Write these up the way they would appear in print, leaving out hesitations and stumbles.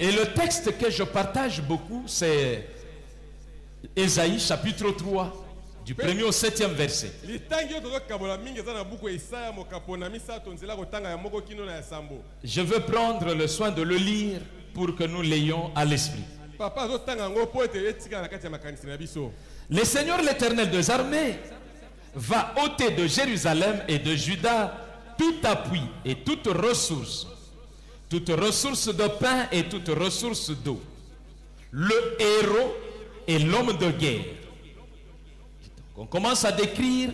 Et le texte que je partage beaucoup, c'est Ésaïe chapitre 3, du 1er au 7e verset. Je veux prendre le soin de le lire pour que nous l'ayons à l'esprit. Le Seigneur l'Éternel des armées va ôter de Jérusalem et de Juda tout appui et toute ressource de pain et toute ressource d'eau, le héros et l'homme de guerre. Donc, on commence à décrire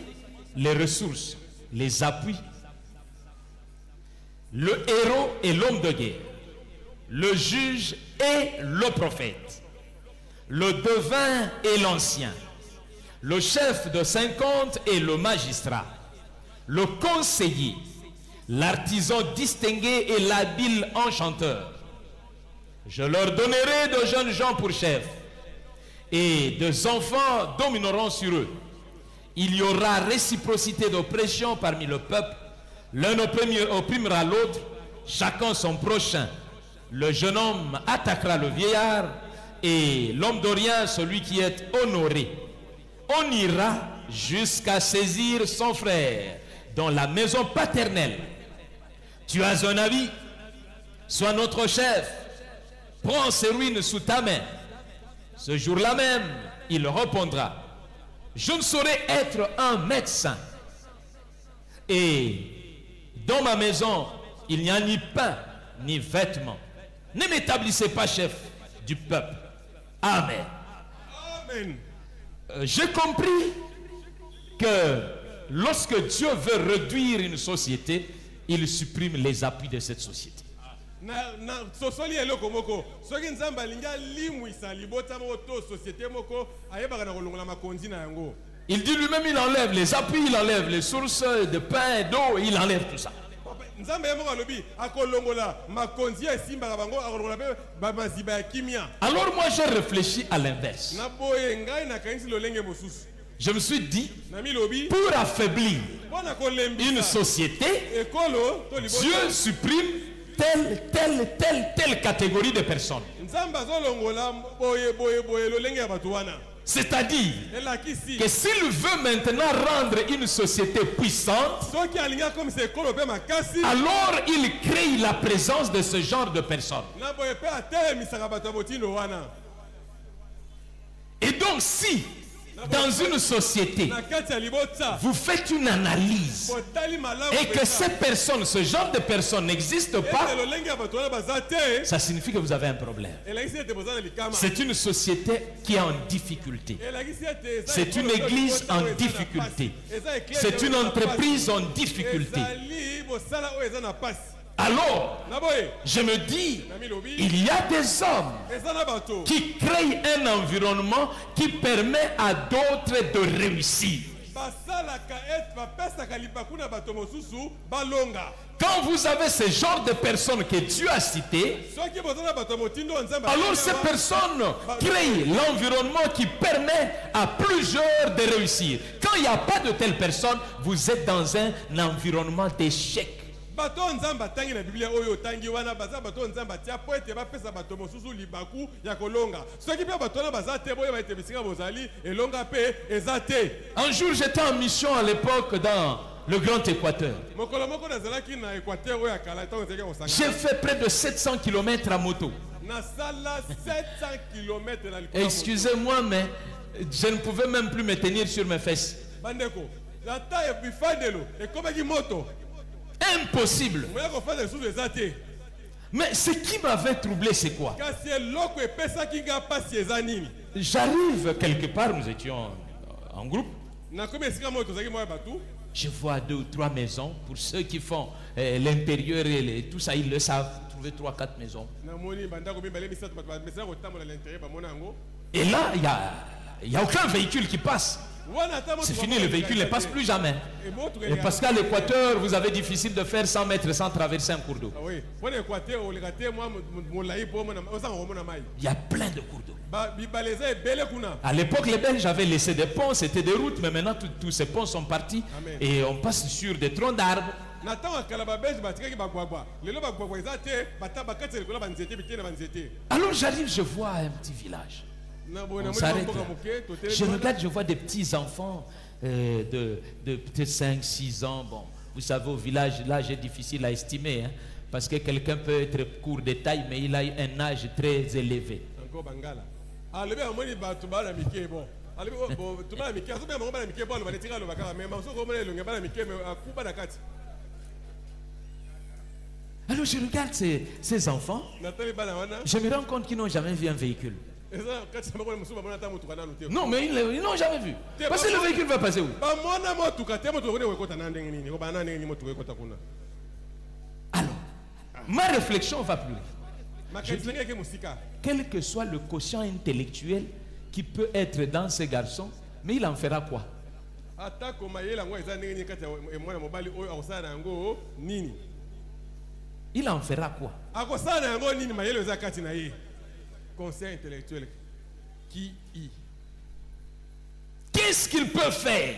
les ressources, les appuis. Le héros et l'homme de guerre, le juge et le prophète, le devin et l'ancien, le chef de 50 et le magistrat, le conseiller, l'artisan distingué et l'habile enchanteur. Je leur donnerai de jeunes gens pour chefs, et des enfants domineront sur eux. Il y aura réciprocité d'oppression parmi le peuple. L'un opprimera l'autre, chacun son prochain. Le jeune homme attaquera le vieillard, et l'homme d'Orient celui qui est honoré. On ira jusqu'à saisir son frère dans la maison paternelle. Tu as un avis? Sois notre chef. Prends ces ruines sous ta main. Ce jour-là même, il répondra: je ne saurais être un médecin. Et dans ma maison, il n'y a ni pain, ni vêtements. Ne m'établissez pas chef du peuple. Amen. Amen. J'ai compris que lorsque Dieu veut réduire une société, il supprime les appuis de cette société. Il dit lui-même, il enlève les appuis, il enlève les sources de pain, d'eau, il enlève tout ça. Alors moi j'ai réfléchi à l'inverse. Je me suis dit, pour affaiblir une société, Dieu supprime telle catégorie de personnes. C'est-à-dire que s'il veut maintenant rendre une société puissante, alors il crée la présence de ce genre de personnes. Et donc si dans une société vous faites une analyse et que ces personnes, ce genre de personnes n'existent pas, ça signifie que vous avez un problème. C'est une société qui est en difficulté. C'est une église en difficulté. C'est une entreprise en difficulté. Alors, je me dis, il y a des hommes qui créent un environnement qui permet à d'autres de réussir. Quand vous avez ce genre de personnes que Dieu a citées, alors ces personnes créent l'environnement qui permet à plusieurs de réussir. Quand il n'y a pas de telles personnes, vous êtes dans un environnement d'échec. Un jour j'étais en mission à l'époque dans le Grand Équateur. J'ai fait près de 700 km à moto. Excusez-moi, mais je ne pouvais même plus me tenir sur mes fesses. Impossible. Mais ce qui m'avait troublé, c'est quoi? J'arrive quelque part, nous étions en groupe. Je vois 2 ou 3 maisons. Pour ceux qui font l'intérieur et tout ça, ils le savent. Trouver 3 ou 4 maisons. Et là, il n'y a aucun véhicule qui passe. C'est fini, le véhicule ne passe plus jamais. Et parce qu'à l'Équateur, vous avez difficile de faire 100 mètres sans traverser un cours d'eau. Il y a plein de cours d'eau. À l'époque, les Belges avaient laissé des ponts, c'était des routes, mais maintenant tous ces ponts sont partis. Et on passe sur des troncs d'arbres. Alors j'arrive, je vois un petit village. On s'arrête là. Je regarde, je vois des petits enfants de peut-être 5-6 ans. Bon, vous savez, au village, l'âge est difficile à estimer, hein, parce que quelqu'un peut être court de taille, mais il a un âge très élevé. Alors je regarde ces enfants, je me rends compte qu'ils n'ont jamais vu un véhicule. Non, mais ils n'ont jamais vu. Parce que le véhicule va passer où? Alors, ma réflexion va plus loin. Quel que soit le quotient intellectuel qui peut être dans ces garçons, mais il en fera quoi? Il en fera quoi? Conseil intellectuel qui y. Qu'est-ce qu'il peut faire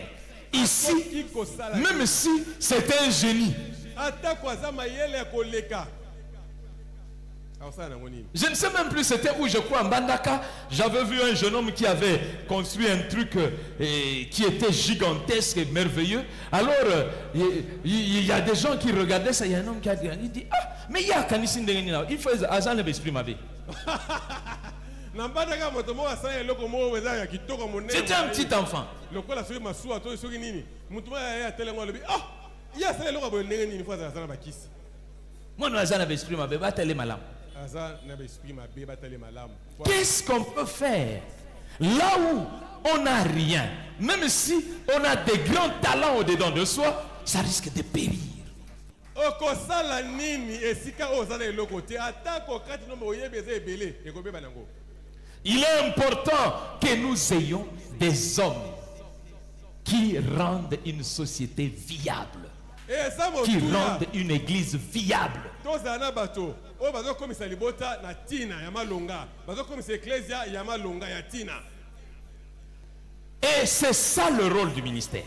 ici, même si c'est un génie? Je ne sais même plus c'était où, je crois en Bandaka. J'avais vu un jeune homme qui avait construit un truc qui était gigantesque et merveilleux. Alors il y a des gens qui regardaient ça. Il y a un homme qui a dit, ah, mais il y a Kanissin de Renina, il faut Azan le esprit ma vie. C'était un petit enfant. Moi, qu'est-ce qu'on peut faire là où on n'a rien? Même si on a des grands talents au-dedans de soi, ça risque de périr. Il est important que nous ayons des hommes qui rendent une société viable, qui rendent une église viable. Et c'est ça le rôle du ministère.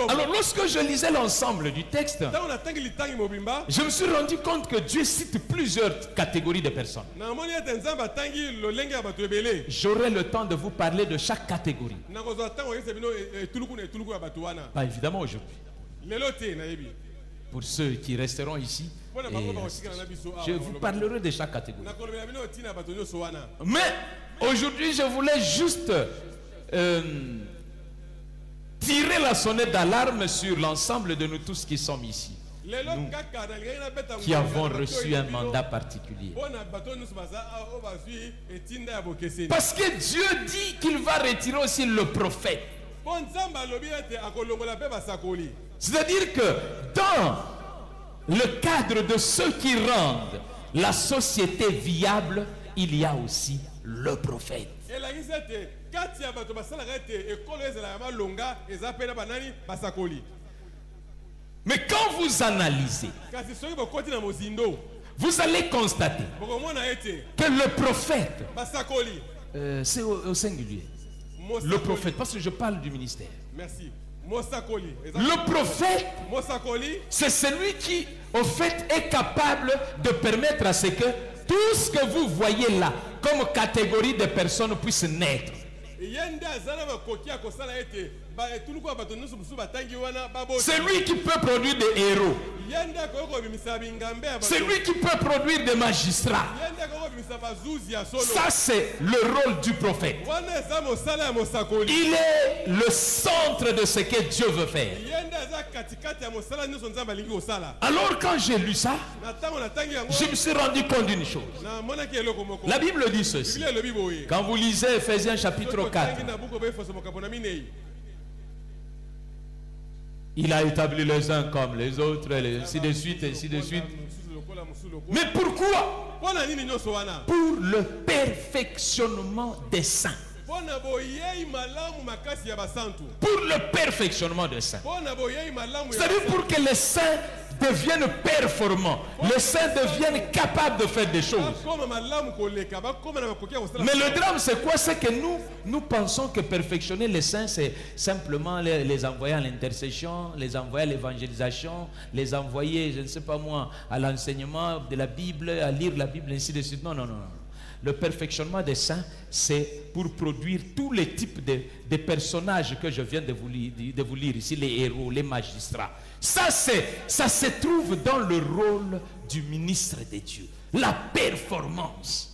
Alors lorsque je lisais l'ensemble du texte, je me suis rendu compte que Dieu cite plusieurs catégories de personnes. J'aurai le temps de vous parler de chaque catégorie. Pas évidemment aujourd'hui. Pour ceux qui resteront ici, je vous parlerai de chaque catégorie. Mais aujourd'hui, je voulais juste tirer la sonnette d'alarme sur l'ensemble de nous tous qui sommes ici. Nous qui avons reçu un mandat particulier. Parce que Dieu dit qu'il va retirer aussi le prophète. C'est-à-dire que dans le cadre de ceux qui rendent la société viable, il y a aussi le prophète. Mais quand vous analysez, vous allez constater que le prophète, c'est au singulier, le prophète, parce que je parle du ministère. Merci. Le prophète, c'est celui qui, au fait, est capable de permettre à ce que tout ce que vous voyez là, comme catégorie de personnes, puisse naître. C'est lui qui peut produire des héros. C'est lui qui peut produire des magistrats. Ça, c'est le rôle du prophète. Il est le centre de ce que Dieu veut faire. Alors quand j'ai lu ça, je me suis rendu compte d'une chose. La Bible dit ceci. Quand vous lisez Ephésiens chapitre 4, il a établi les uns comme les autres, et ainsi de suite, ainsi de suite. Mais pourquoi? Pour le perfectionnement des saints. Pour le perfectionnement des saints. C'est-à-dire pour que les saints deviennent performants. Les saints deviennent capables de faire des choses. Mais le drame, c'est quoi? C'est que nous pensons que perfectionner les saints, c'est simplement les envoyer à l'intercession, les envoyer à l'évangélisation, les envoyer, je ne sais pas moi, à l'enseignement de la Bible, à lire la Bible, ainsi de suite. Non, non, non. Le perfectionnement des saints, c'est pour produire tous les types de personnages que je viens de vous lire ici, les héros, les magistrats. Ça se trouve dans le rôle du ministre de Dieu. La performance.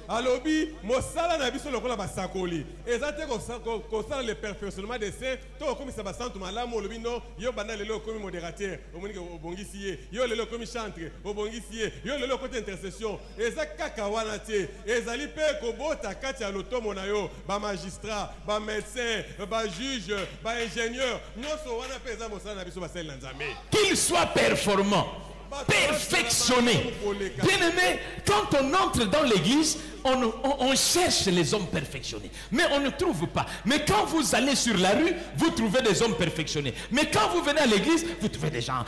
Alobi mosala na biso lokola basakoli ezate ko sala le perfectionnement des saints to komi sa basantu malamu olobi no yo bana lelo komi modérateur omonike obongisi ye yo lelo komi chantre obongisi ye yo lelo côté intercession ezakaka wana te ezali pe ko bota kati ya lotomo na yo ba magistrat ba médecin ba juge ba ingénieur nyonso wana pe eza mosala na biso basali na Nzambe qu'il soit performant, perfectionné. Bien aimé, quand on entre dans l'église, on cherche les hommes perfectionnés, mais on ne trouve pas. Mais quand vous allez sur la rue, vous trouvez des hommes perfectionnés. Mais quand vous venez à l'église, vous trouvez des gens.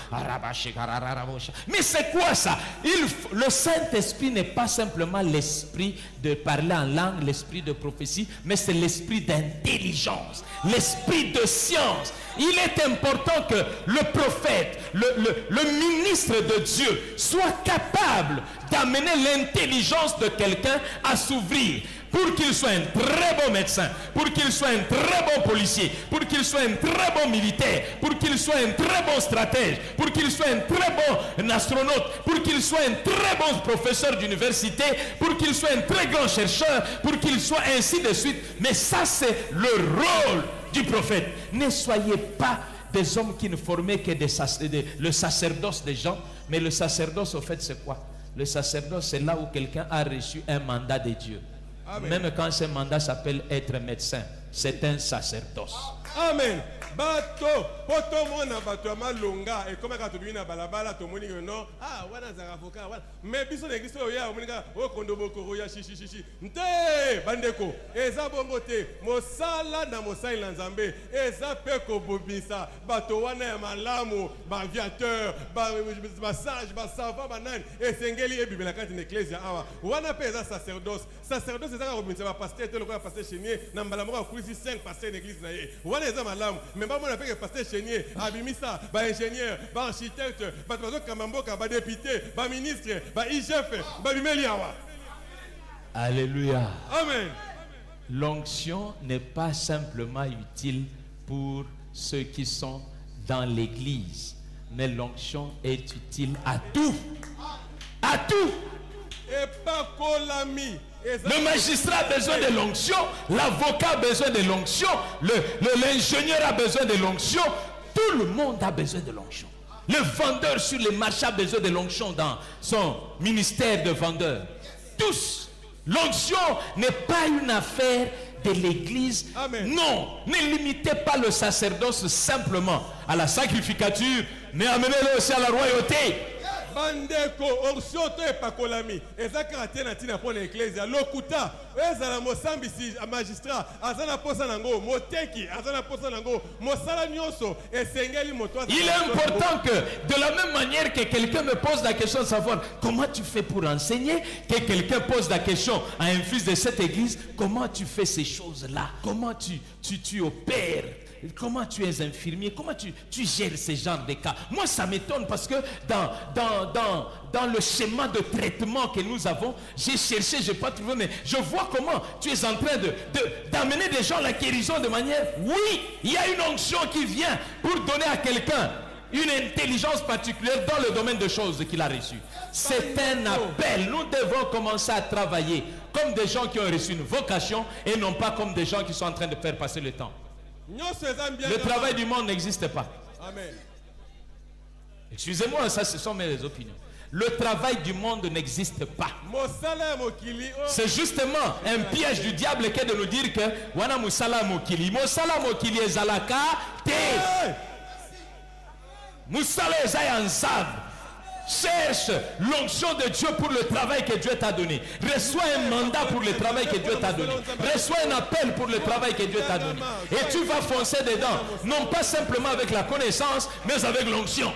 Mais c'est quoi ça? Le Saint-Esprit n'est pas simplement l'esprit de parler en langue, l'esprit de prophétie, mais c'est l'esprit d'intelligence, l'esprit de science. Il est important que le prophète, le ministre de Dieu soit capable d'amener l'intelligence de quelqu'un à s'ouvrir pour qu'il soit un très bon médecin, pour qu'il soit un très bon policier, pour qu'il soit un très bon militaire, pour qu'il soit un très bon stratège, pour qu'il soit un très bon astronaute, pour qu'il soit un très bon professeur d'université, pour qu'il soit un très grand chercheur, pour qu'il soit ainsi de suite. Mais ça, c'est le rôle du prophète. Ne soyez pas des hommes qui ne formaient que le sacerdoce des gens. Mais le sacerdoce, au fait, c'est quoi? Le sacerdoce, c'est là où quelqu'un a reçu un mandat de Dieu. Amen. Même quand ce mandat s'appelle être médecin, c'est un sacerdoce. Amen. Bato, poto mona bato amalonga et comme quand tu viens à balabala to moni non ah wana za avocat wana mais biso l'église oya monika o kondo boko ya shishi nte bandeko eza bongo te mosala na mosala na Nzambe eza pe ko bobisa bato wana ya malamu ba aviateur ba sage ba savant banane esengeli ebibela kati na église awa wana pe eza sacerdoce eza ko bobisa ba pasteur te lokola pasteur chénier na mbalamu ka kulisi 5 pasteurs na église na ye wana eza malamu. Mais pas mon appel pasteur chénier, abimisa, ba ingénieur, ba architecte, ba kamamboka, ba député, ba ministre, ba IGF, ba bimeliawa. Alléluia. Amen. L'onction n'est pas simplement utile pour ceux qui sont dans l'église, mais l'onction est utile à tout. À tout. Et pas colami. Le magistrat a besoin de l'onction, l'avocat a besoin de l'onction, l'ingénieur a besoin de l'onction, tout le monde a besoin de l'onction. Le vendeur sur les marchés a besoin de l'onction dans son ministère de vendeur. Tous. L'onction n'est pas une affaire de l'église. Amen. Non, ne limitez pas le sacerdoce simplement à la sacrificature, mais amenez-le aussi à la royauté. Bandeko onction to epakolami ezaka tena tina pour l'église lokuta ezala mosambisi magistrat azana posa nango moteki azana posa nango mosala nyonso esengeli moto. Il est important que de la même manière que quelqu'un me pose la question de savoir comment tu fais pour enseigner, que quelqu'un pose la question à un fils de cette église, comment tu fais ces choses-là, comment tu opères. Comment tu es infirmier? Comment tu gères ce genre de cas? Moi, ça m'étonne parce que dans le schéma de traitement que nous avons, j'ai cherché, je n'ai pas trouvé, mais je vois comment tu es en train d'amener des gens à la guérison de manière... Oui, il y a une onction qui vient pour donner à quelqu'un une intelligence particulière dans le domaine de choses qu'il a reçu. C'est un appel. Nous devons commencer à travailler comme des gens qui ont reçu une vocation et non pas comme des gens qui sont en train de faire passer le temps. Le travail du monde n'existe pas. Amen. Excusez-moi, ça ce sont mes opinions. Le travail du monde n'existe pas. C'est justement un piège du diable qui est de nous dire que wana musala mokili. Musala mokili ezalaka te. Musala ezaya nzab. Cherche l'onction de Dieu pour le travail que Dieu t'a donné. Reçois un mandat pour le travail que Dieu t'a donné. Reçois un appel pour le travail que Dieu t'a donné. Et tu vas foncer dedans. Non pas simplement avec la connaissance, mais avec l'onction.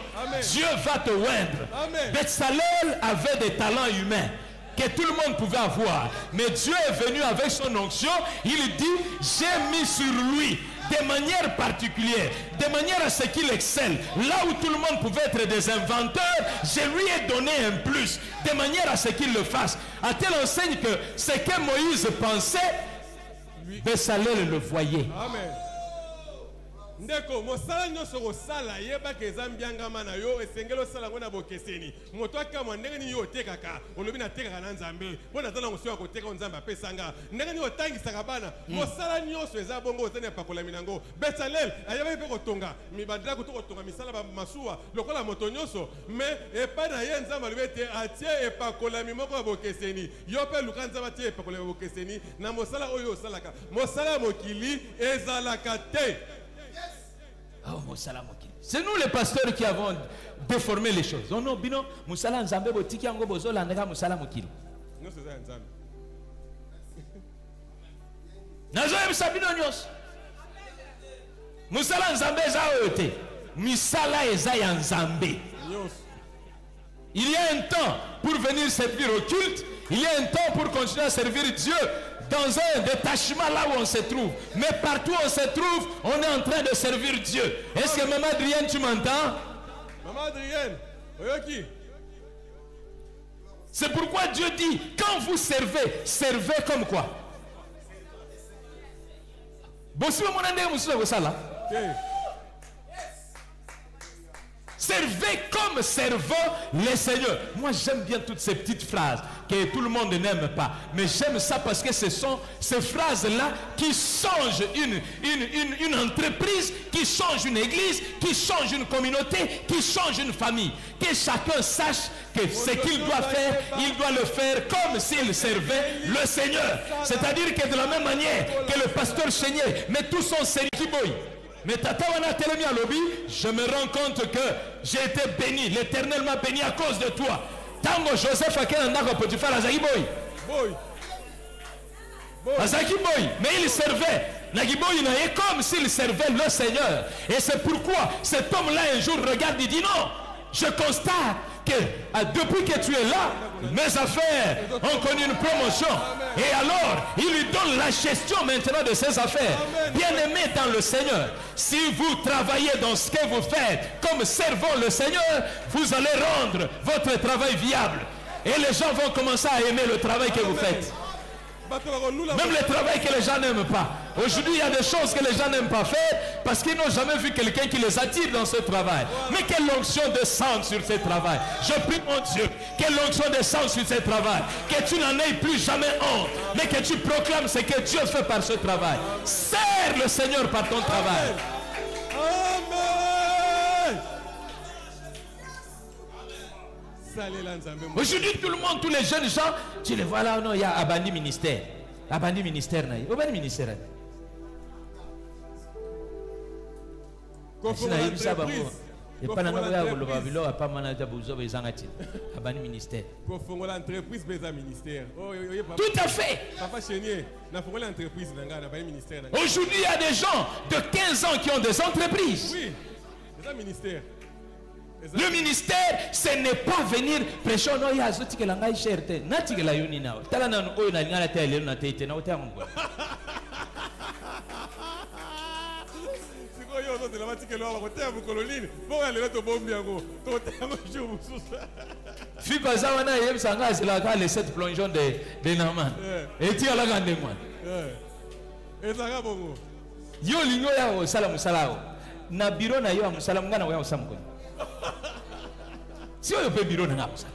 Dieu va te oindre. Bezalel avait des talents humains que tout le monde pouvait avoir. Mais Dieu est venu avec son onction. Il dit, j'ai mis sur lui de manière particulière, de manière à ce qu'il excelle. Là où tout le monde pouvait être des inventeurs, je lui ai donné un plus, de manière à ce qu'il le fasse. À telle enseigne que ce que Moïse pensait, Bezalel le voyait. Amen. Ndeko mosala nyonso kosala yeba ke zambiangama na yo esengelo sala ngona bokeseni moto akama ndenge ni yo tekaka olobi na tekaka na nzambe bona tana ngoswa ko teka nzambe apesanga ndenge ni otangisaka bana mosala nyonso eza bongo otene pakola minango Bezalel ayeba pe kotonga mibandira ko tokotonga misala ba masuwa lokola moto nyonso me epa na ye nzambe alibete atie epakola mimoko ya bokeseni yo pe luka nzambe atie epakola ya bokeseni na mosala oyo osalaka mosala mokili ezalaka te. Oh, c'est nous les pasteurs qui avons déformé les choses. Oh non, bino, musala nzambe botiki yango bozola ndeka musala mokili. Non, c'est ça nzambe. Nazo yebisa bino nyos. Musala nzambe eza oyote. Misala eza ya nzambe. Il y a un temps pour venir servir au culte. Il y a un temps pour continuer à servir Dieu dans un détachement là où on se trouve. Mais partout où on se trouve, on est en train de servir Dieu. Est-ce que Maman Adrienne, tu m'entends? Maman Adrienne, oyoki. C'est pourquoi Dieu dit, quand vous servez, servez comme quoi? Servez comme servant les seigneurs. Moi j'aime bien toutes ces petites phrases que tout le monde n'aime pas. Mais j'aime ça parce que ce sont ces phrases-là qui changent une entreprise, qui changent une église, qui changent une communauté, qui changent une famille. Que chacun sache que ce qu'il doit faire, il doit le faire comme s'il servait le Seigneur. C'est-à-dire que de la même manière que le pasteur Chénier, mais tous sont sérieux. Mais tata wana telemi à lobby, je me rends compte que j'ai été béni, l'Éternel m'a béni à cause de toi. Tango Joseph a quel endroit pour tu faire Azaki boy. Azaki boy, mais il servait. Nagiboy est comme s'il servait le Seigneur. Et c'est pourquoi cet homme-là un jour regarde et dit non. Je constate que depuis que tu es là, mes affaires ont connu une promotion. Et alors, il lui donne la gestion maintenant de ses affaires. Bien-aimé dans le Seigneur, si vous travaillez dans ce que vous faites comme servant le Seigneur, vous allez rendre votre travail viable. Et les gens vont commencer à aimer le travail que vous faites. Même le travail que les gens n'aiment pas. Aujourd'hui, il y a des choses que les gens n'aiment pas faire parce qu'ils n'ont jamais vu quelqu'un qui les attire dans ce travail. Mais que l'onction descende sur ce travail. Je prie mon Dieu, que l'onction descende sur ce travail. Que tu n'en aies plus jamais honte. Mais que tu proclames ce que Dieu fait par ce travail. Sers le Seigneur par ton travail. Amen. Aujourd'hui, tout le monde, tous les jeunes gens, tu les vois là, non, il y a Abandi ministère. Abandi ministère, Abandi ministère. Tout à fait. Aujourd'hui, il y a des gens de 15 ans qui ont des entreprises. Oui, c'est un ministère. Le ministère, ce n'est pas venir prêcher. Non, il y a des gens qui ont cher. Les 7 plongeons de Naman. Et tu as la grande moi. Yo lingo ya salamu salao. Na biro na yo salamu ngana wa samu. Si on peut biro na musala.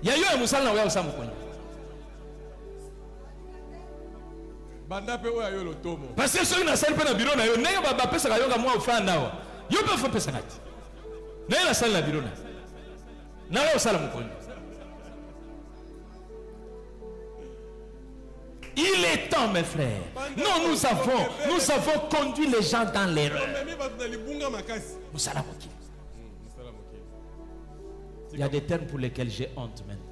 Ya yo musala na wa samu konya. Banda pe o ya yo lotomo. Parce que ceux qui na salle pe na biro na yo nenga ba pesa ka yo ka moi ofanda wa. Yo pe fa pesa ngati. Na na salle na biro na. Na wa salamu konya. Il est temps, mes frères. Non, nous avons conduit les gens dans l'erreur. Il y a des termes pour lesquels j'ai honte maintenant.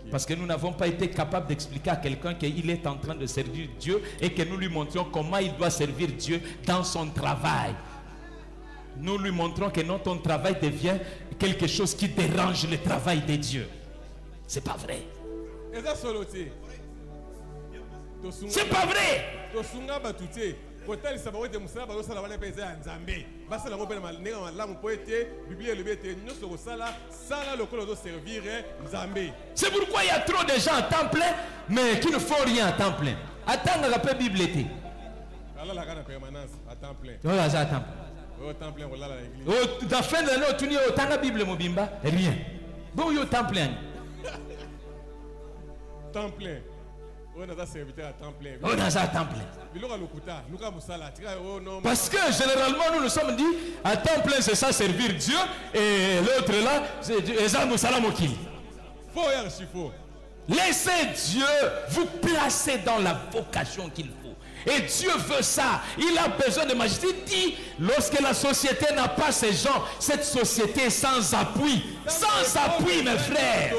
Parce que nous n'avons pas été capables d'expliquer à quelqu'un qu'il est en train de servir Dieu et que nous lui montrions comment il doit servir Dieu dans son travail. Nous lui montrons que non, ton travail devient quelque chose qui dérange le travail de Dieu. C'est pas vrai. C'est pas vrai. C'est pourquoi il y a trop de gens à temps plein, mais qui ne font rien à temps plein. Attends, la paix Bible était. Dans la fin de l'année, tu n'as autant la Bible, Mobimba. Rien. Bon, il y a temps plein. Temps plein. On a serviteur à temps plein. On a à temps plein. Parce que généralement, nous nous sommes dit, à temps plein, c'est ça, servir Dieu. Et l'autre là, c'est ça, nous salam au Laissez Dieu vous placer dans la vocation qu'il faut. Et Dieu veut ça. Il a besoin de majesté. Il dit, lorsque la société n'a pas ces gens, cette société est sans appui. Sans appui, mes frères.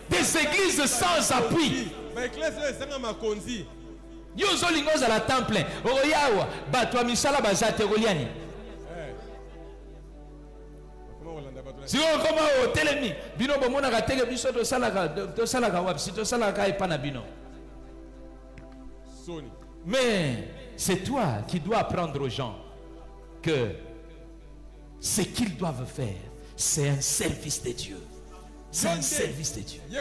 Des églises sans appui. Yozo lingos à la temps plein. Oroyawa, batwa misala bazate goliani. Si on comment au télémi, bino bomona ka tege biso to salaka wapsi to salaka ipana bino. Mais c'est toi qui dois apprendre aux gens que ce qu'ils doivent faire, c'est un service de Dieu. C'est un service de Dieu. Oui.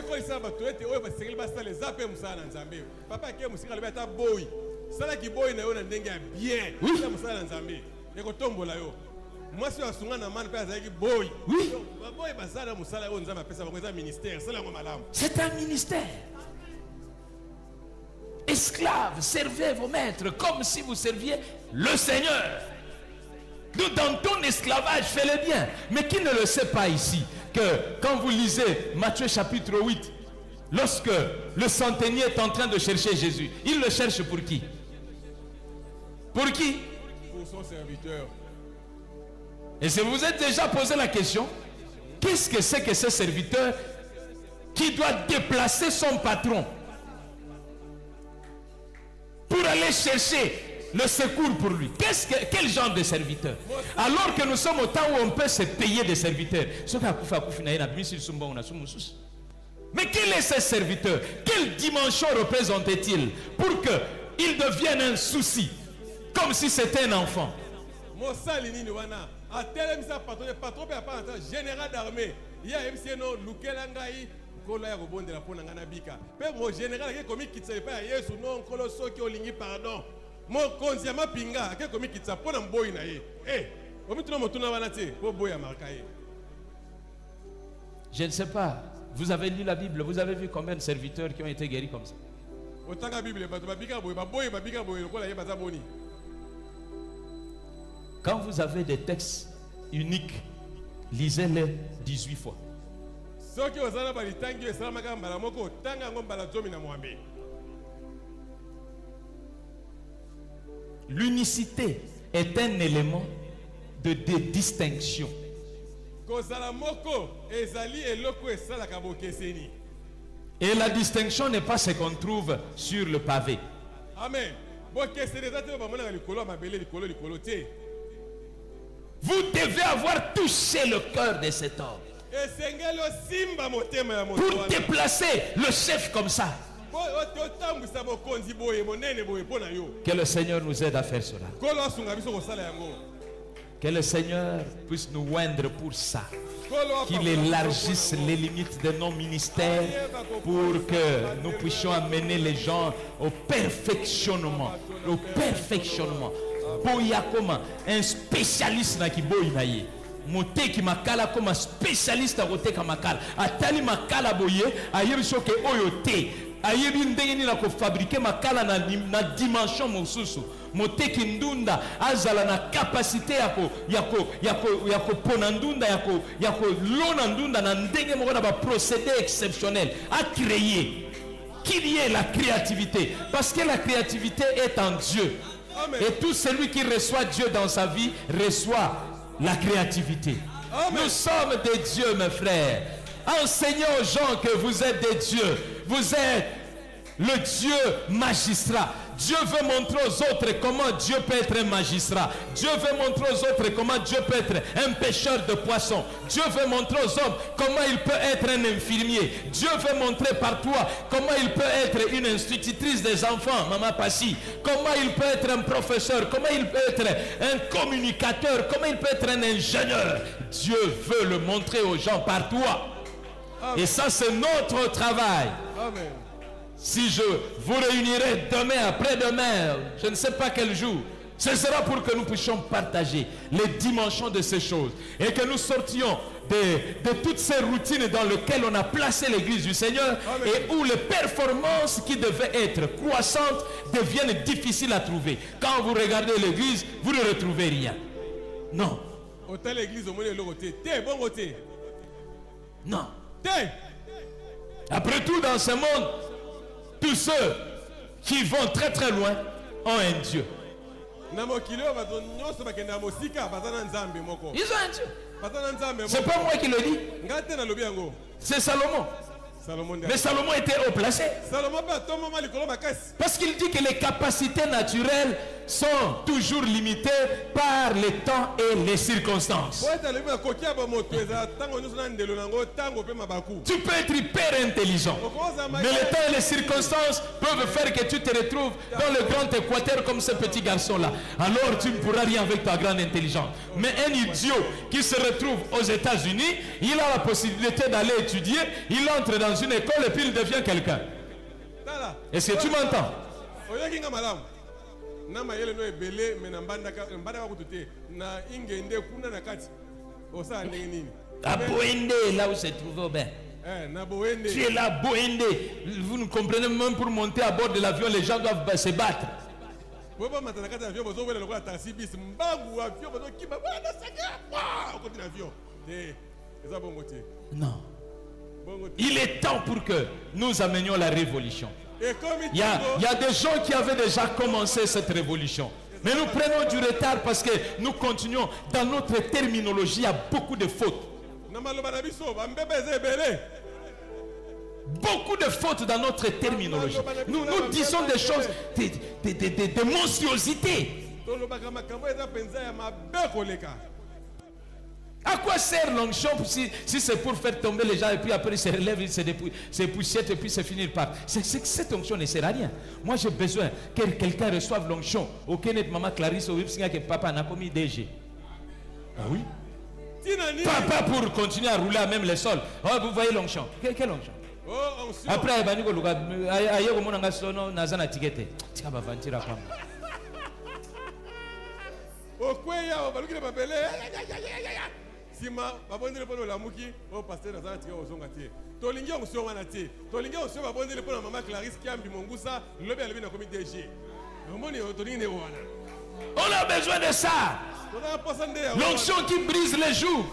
C'est un ministère. Esclaves, servez vos maîtres comme si vous serviez le Seigneur. Dans ton esclavage, fais-le bien. Mais qui ne le sait pas ici, que quand vous lisez Matthieu chapitre 8, lorsque le centenier est en train de chercher Jésus, il le cherche pour qui? Pour qui? Pour son serviteur. Et si vous êtes déjà posé la question, qu'est-ce que c'est que ce serviteur qui doit déplacer son patron pour aller chercher le secours pour lui? Quel genre de serviteur? Alors que nous sommes au temps où on peut se payer des serviteurs. Mais quel est ce serviteur? Quelle dimension représente-t-il pour qu'il devienne un souci, comme si c'était un enfant? Général d'armée, il y a MCNO, Lukelangaï, Kola ya robonde la pona ngana bika. Pe mo général ke komi kitsa pa Yesu non kolo soki olingi pardon. Mo konzia mapinga ke komi kitsa pona mboyi na ye. Omi tuna motuna wana te, po boya marka ye. Je ne sais pas. Vous avez lu la Bible, vous avez vu combien de serviteurs qui ont été guéris comme ça? Otanga Bible bato babika boye babika boye lokola ye baza boni. Quand vous avez des textes uniques, lisez-les 18 fois. L'unicité est un élément de distinction. Et la distinction n'est pas ce qu'on trouve sur le pavé. Amen. Vous devez avoir touché le cœur de cet homme pour déplacer le chef comme ça. Que le Seigneur nous aide à faire cela. Que le Seigneur puisse nous oindre pour ça. Qu'il élargisse les limites de nos ministères pour que nous puissions amener les gens au perfectionnement. Au perfectionnement. Boya comme un spécialiste na ki boy na ye. Moté qui makala comme un spécialiste à côté kamakala. Atali makala boye, ayebi soke oyote. Ayebi ndenge ni na ko fabriquer makala na dimension mosusu. Moté ki ndunda azala na capacité yako ponandunda yako lonandunda na ndenge moko na ba procédé exceptionnel à créer. Qu'il y ait la créativité, parce que la créativité est en Dieu. Amen. Et tout celui qui reçoit Dieu dans sa vie reçoit la créativité. Nous sommes des dieux, mes frères. Enseignez aux gens que vous êtes des dieux. Vous êtes le Dieu magistrat. Dieu veut montrer aux autres comment Dieu peut être un magistrat. Dieu veut montrer aux autres comment Dieu peut être un pêcheur de poissons. Dieu veut montrer aux hommes comment il peut être un infirmier. Dieu veut montrer par toi comment il peut être une institutrice des enfants, Maman Passi. Comment il peut être un professeur, comment il peut être un communicateur, comment il peut être un ingénieur. Dieu veut le montrer aux gens par toi. Amen. Et ça, c'est notre travail. Amen. Si je vous réunirai demain, après-demain, je ne sais pas quel jour, ce sera pour que nous puissions partager les dimensions de ces choses et que nous sortions de toutes ces routines dans lesquelles on a placé l'église du Seigneur. Amen. Et où les performances qui devaient être croissantes deviennent difficiles à trouver. Quand vous regardez l'église, vous ne retrouvez rien. Non. Non. Après tout, dans ce monde, tous ceux qui vont très très loin ont un Dieu. Ils ont un Dieu. C'est pas moi qui le dis. C'est Salomon. Mais Salomon était haut placé. Parce qu'il dit que les capacités naturelles sont toujours limitées par les temps et les circonstances. Tu peux être hyper intelligent, mais les temps et les circonstances peuvent faire que tu te retrouves dans le grand équateur comme ce petit garçon-là. Alors tu ne pourras rien avec ta grande intelligence. Mais un idiot qui se retrouve aux États-Unis, il a la possibilité d'aller étudier, il entre dans une école et puis il devient quelqu'un. Est-ce que tu m'entends? À Boende, là où se trouve Aubin. Tu es là, Boende. Vous ne comprenez même, pour monter à bord de l'avion, les gens doivent se battre. Non. Il est temps pour que nous amenions la révolution. Il y a des gens qui avaient déjà commencé cette révolution. Mais nous prenons du retard parce que nous continuons. Dans notre terminologie, il y a beaucoup de fautes. Beaucoup de fautes dans notre terminologie. Nous disons des choses, des monstruosités. À quoi sert l'onction si c'est pour faire tomber les gens et puis après ils se relèvent, ils se poussiètent et puis se finissent par... Cette onction ne sert à rien. Moi j'ai besoin que quelqu'un reçoive l'onction. Aucun n'est maman Clarisse ou que papa n'a commis DG. Ah oui? Pas pour continuer à rouler à même le sol. Oh, vous voyez l'onction. Quelle onction? Après il va dire Sima babondele pono la muki au pasteur nazana tika osonga tie tolingi onsionga na tie tolingi onsionga babondele pono mama Clarisse Kiambi Mongusa lobe albi na komi DG omoni tolingi ne wana. On a besoin de ça. L'onction qui brise les jougs.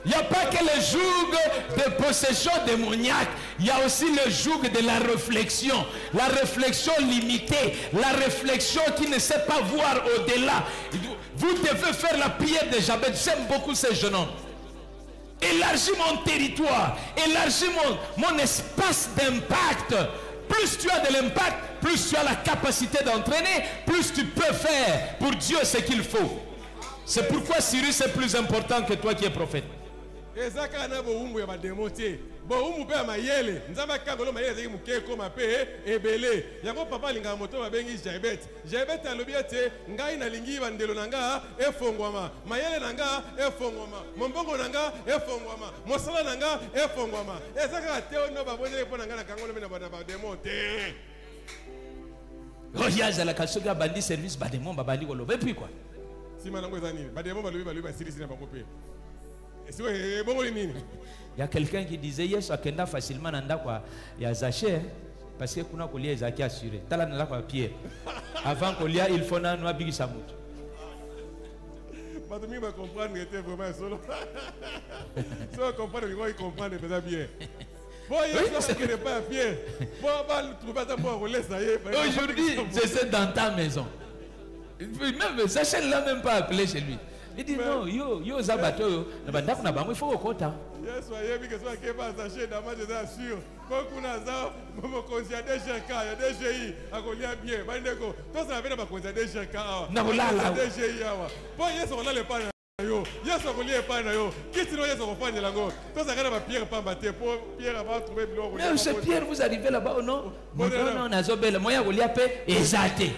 Il n'y a pas que le joug de possession démoniaque, il y a aussi le joug de la réflexion limitée, la réflexion qui ne sait pas voir au-delà. Vous devez faire la prière de Jabez. J'aime beaucoup ces jeunes hommes. Élargis mon territoire, élargis mon espace d'impact. Plus tu as de l'impact, plus tu as la capacité d'entraîner, plus tu peux faire pour Dieu ce qu'il faut. C'est pourquoi Cyrus est plus important que toi qui es prophète. Boumou pe mayele nzamba kangolo mayele zeki mukeko mape ebele yango papa linga moto babengi Jabet alobi ete ngai na lingi bandelo nanga efongwama mayele nanga efongwama mombongo nanga efongwama mosala nanga efongwama ezaka teo no babonele pona ngana kangolo mena bana ba demonte Royaza la kasoga bandi service ba demon babali kolobe puis quoi si manango ezani ba demon balobi ba sirisi na bango pe. Il y a quelqu'un qui disait yes akenda facilement nanda kwa ya Zaché parce que kuna kolia ezaki assuré tala nanda kwa Pierre avant kolia il faut na no abigisa mutu ba domi ba comprendre était vraiment solo so comprendre il comprendre peut bien bon il ça que pas Pierre bon va trouver ta pour rouler ça y est aujourd'hui j'essaie dans ta maison même Zaché l'a même pas appelé chez lui. Il dit non, yo zabato, il faut au quota. Yes, soyez bien que soit qui va s'acheter dans ma je suis sûr. Quand on a ça, mon conseiller des GK, il y a des GI, à coller bien. Bandeko, toi ça vient pas conseiller des GK. Non là là. Des GI Bon, yes on a le pan yo. Yes on coller pan yo. Qui sinon yes on pan lango. Toi ça regarde Pierre pas battre pour Pierre va trouver blanc. Mais c'est Pierre, vous arrivez là-bas ou non? Non, on a zobel, moi il y a paix exalté.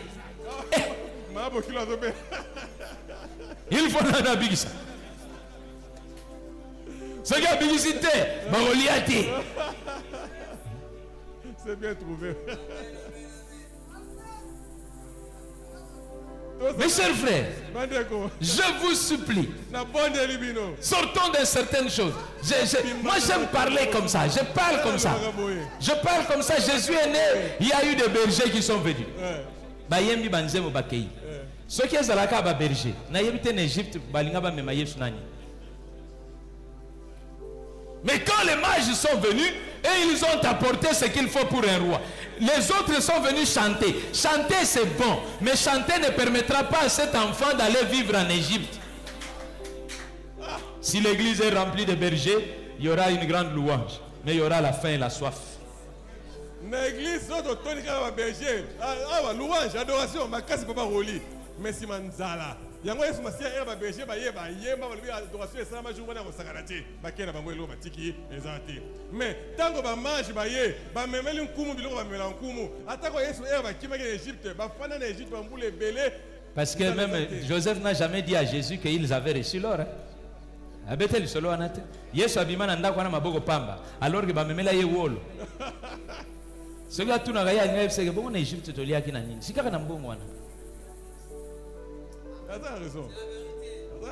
Il faut la bigis. Ce qui a bigicité, c'est bien trouvé. Mes chers frères, je vous supplie, sortons de certaines choses. Moi j'aime parler comme ça, je parle comme ça. Je parle comme ça, Jésus est né, il y a eu des bergers qui sont venus. Ceux qui sont là, berger, en Égypte, mais quand les mages sont venus, et ils ont apporté ce qu'il faut pour un roi. Les autres sont venus chanter. Chanter c'est bon, mais chanter ne permettra pas à cet enfant d'aller vivre en Égypte. Si l'église est remplie de bergers, il y aura une grande louange, mais il y aura la faim et la soif. L'église, berger, louange, adoration, ma casse papa roli. Mais si manzala. Yango yesu masia era ba berger ba yeba yemba ba lubi adoration esala ma jour wana ko sakanate ba kena bango elo batiki ezate mais tango ba mange ba ye ba memeli nkumu biloko ba memela nkumu atako yesu era ba kimaki en Égypte ba fana na Égypte ba mbule belé parce que même Joseph n'a jamais dit à Jésus qu'ils avaient reçu l'or. Abetel solo anate yesu abimana ndako na maboko pamba alors que ba memela ye wolo ce gars tout na gaya ngebe seke bongo na Égypte to liaki na nini sikaka na mbongo wana.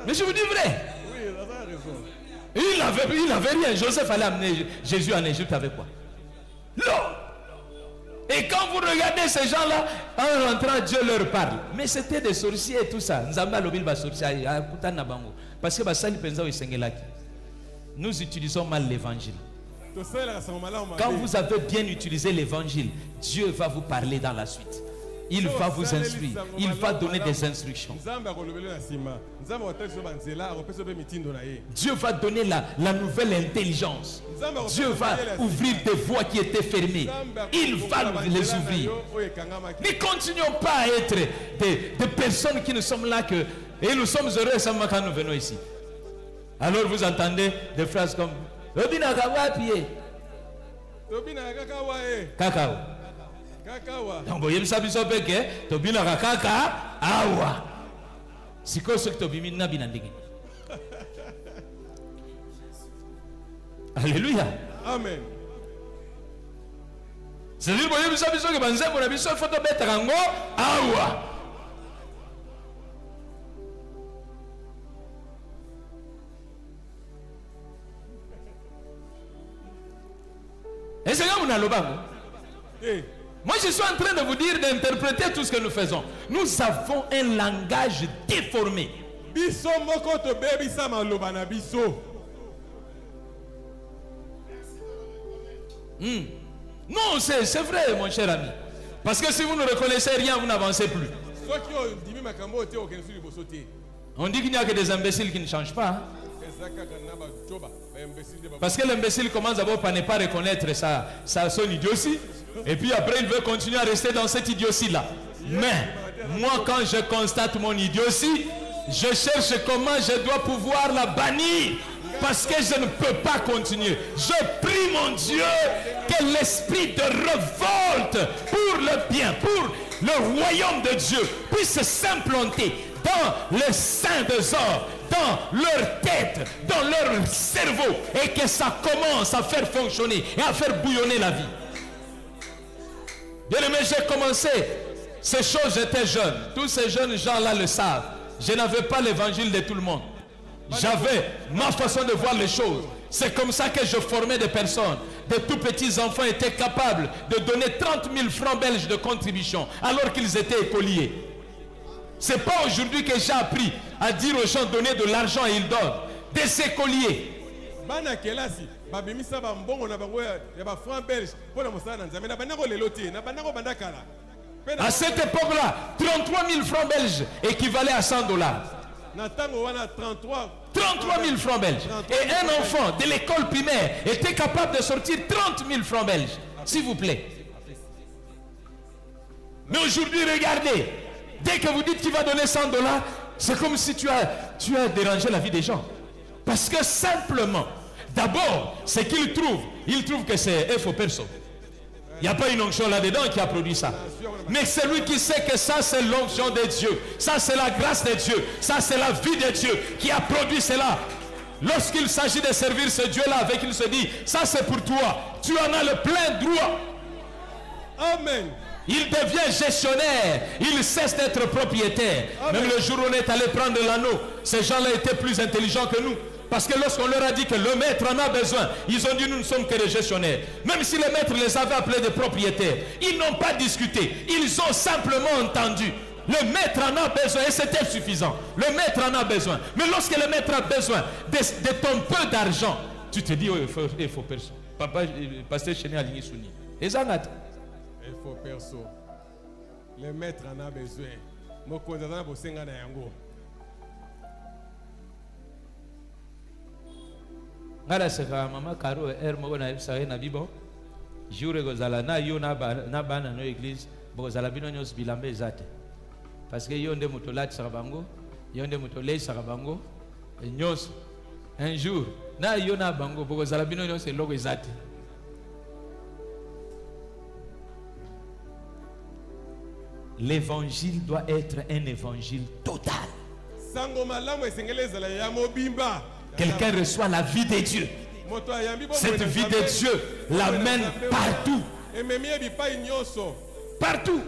Mais je vous dis vrai. Oui, ça a raison. Il avait rien. Joseph allait amener Jésus en Égypte avec quoi? L'eau. Et quand vous regardez ces gens-là, en rentrant, Dieu leur parle. Mais c'était des sorciers et tout ça. Parce que nous utilisons mal l'évangile. Quand vous avez bien utilisé l'évangile, Dieu va vous parler dans la suite. Il va vous instruire. Il va donner des instructions. Dieu va donner la nouvelle intelligence. Dieu va ouvrir des voies qui étaient fermées. Il va les ouvrir. Ne continuons pas à être des personnes qui ne sommes là que... Et nous sommes heureux seulement quand nous venons ici. Alors vous entendez des phrases comme... Cacao. Donc, vous savez ce que tu as kaka awa. C'est quoi ce que tu as mis na binandigi? Alléluia. Amen. C'est-à-dire que vous savez ce que banze pour la biso photo bête rango awa. Et c'est comme on a le bango. Moi, je suis en train de vous dire d'interpréter tout ce que nous faisons. Nous avons un langage déformé. Non, c'est vrai, mon cher ami. Parce que si vous ne reconnaissez rien, vous n'avancez plus. On dit qu'il n'y a que des imbéciles qui ne changent pas. Hein? Parce que l'imbécile commence d'abord par ne pas reconnaître son idiotie. Et puis après, il veut continuer à rester dans cette idiotie-là. Mais, moi, quand je constate mon idiotie, je cherche comment je dois pouvoir la bannir. Parce que je ne peux pas continuer. Je prie mon Dieu que l'esprit de révolte pour le bien, pour le royaume de Dieu, puisse s'implanter dans le sein des hommes, dans leur tête, dans leur cerveau, et que ça commence à faire fonctionner et à faire bouillonner la vie. Bien aimé, j'ai commencé ces choses, j'étais jeune. Tous ces jeunes gens-là le savent. Je n'avais pas l'évangile de tout le monde. J'avais ma façon de voir les choses. C'est comme ça que je formais des personnes. Des tout petits enfants étaient capables de donner 30 000 francs belges de contribution alors qu'ils étaient écoliers. Ce n'est pas aujourd'hui que j'ai appris à dire aux gens donner de l'argent et ils donnent. Des écoliers. À cette époque-là, 33 000 francs belges équivalaient à 100 $. Na tango wana 33 000 francs belges. Et un enfant de l'école primaire était capable de sortir 30 000 francs belges. S'il vous plaît. Mais aujourd'hui, regardez. Dès que vous dites qu'il va donner 100 $, c'est comme si tu as dérangé la vie des gens. Parce que simplement, d'abord, ce qu'il trouve que c'est un faux perso. Il n'y a pas une onction là-dedans qui a produit ça. Mais c'est lui qui sait que ça, c'est l'onction de Dieu. Ça, c'est la grâce de Dieu. Ça, c'est la vie de Dieu qui a produit cela. Lorsqu'il s'agit de servir ce Dieu-là avec, il se dit, ça c'est pour toi. Tu en as le plein droit. Amen. Il devient gestionnaire. Il cesse d'être propriétaire. Amen. Même le jour où on est allé prendre l'anneau, ces gens-là étaient plus intelligents que nous. Parce que lorsqu'on leur a dit que le maître en a besoin, ils ont dit nous ne sommes que des gestionnaires. Même si le maître les avait appelés des propriétaires, ils n'ont pas discuté. Ils ont simplement entendu. Le maître en a besoin et c'était suffisant. Le maître en a besoin. Mais lorsque le maître a besoin de ton peu d'argent, tu te dis, oh, il faut perso. Papa, pasteur Chéné Aligné Souni. Et ça, il faut perso. Le maître en a besoin. Moi, quand on a besoin de yango. Ngala seka mama Karo moko na ebisa na bibo jour kozala na yo na bana no église bokozala bino nyos bilamba ezate parce que yo nde moto latisaka bango yo nde moto leisaka bango nyos un jour na yo na bango bokozala bino nyos eloko ezate. L'évangile doit être un évangile total. Sango malamu esengele ezala ya mobimba. Quelqu'un reçoit la vie de Dieu. Cette vie de Dieu l'amène partout. Partout.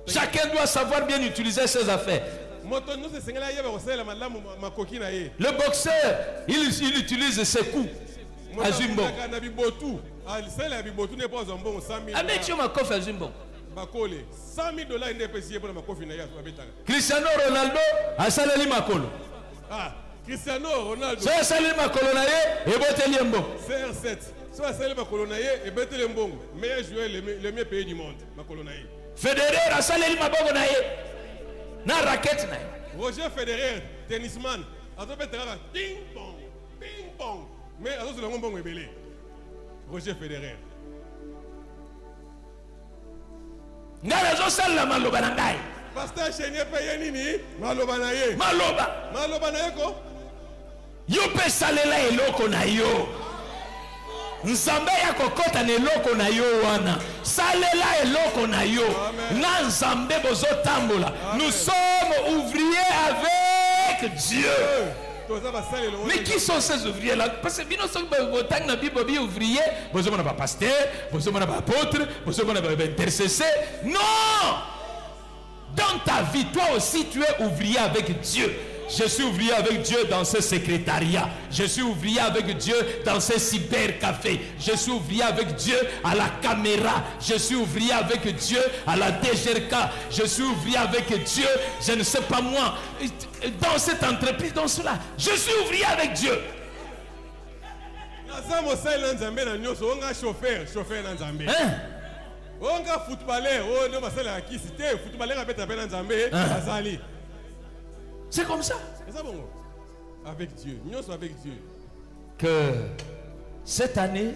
Chacun doit savoir bien utiliser ses affaires. Le boxeur, il utilise ses coups. Azumbo. $100 000 indépendants pour ma cofine. Cristiano Ronaldo a salé makolo. Ah, Cristiano Ronaldo. C'est salé makolo na ye et botelembo. CR7. Soit salé makolo na ye et botelembo. Meilleur joueur le mieux payé du monde, makolo na ye. Federer a salé maboko na ye. Na raquette na ye. Roger Federer, tennisman. Azo betera ping pong, ping pong. Mais azo le mbongo ebele. Roger Federer. Ngala sala maloba na ngai. Pasteur Chénier paye nini? Maloba na ye. Maloba na ye ko? Yo pe salela eloko na yo. Nzambe ya kokota na eloko na yo wana. Salela eloko na yo. Na nzambe bozo tambola. Nous sommes ouvriers avec Dieu. Mais qui sont ces ouvriers là? Parce que nous sommes ouvriers, vous sommes pas pasteur, vous sommes pas apôtre, vous sommes pas intercesseur. Non! Dans ta vie, toi aussi tu es ouvrier avec Dieu. Je suis ouvrier avec Dieu dans ce secrétariat. Je suis ouvrier avec Dieu dans ce cybercafé. Je suis ouvrier avec Dieu à la caméra. Je suis ouvrier avec Dieu à la DGRK. Je suis ouvrier avec Dieu, je ne sais pas moi, dans cette entreprise, dans cela. Je suis ouvrier avec Dieu. Hein? C'est comme ça. Avec Dieu. Avec Dieu. Que cette année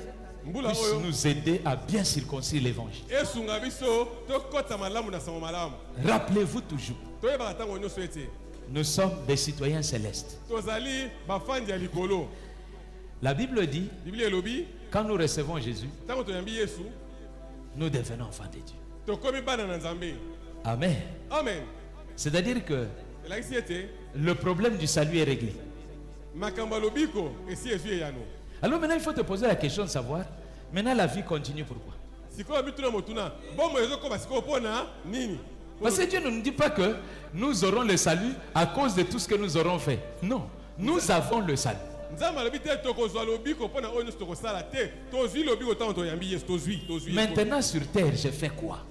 puisse nous aider à bien circoncire l'évangile. Rappelez-vous toujours. Nous sommes des citoyens célestes. La Bible dit, quand nous recevons Jésus, nous devenons enfants de Dieu. Amen. Amen. C'est-à-dire que le problème du salut est réglé. Alors maintenant, il faut te poser la question de savoir, maintenant la vie continue pourquoi? Parce que Dieu ne nous dit pas que nous aurons le salut à cause de tout ce que nous aurons fait. Non, nous avons le salut. Maintenant sur terre, je fais quoi?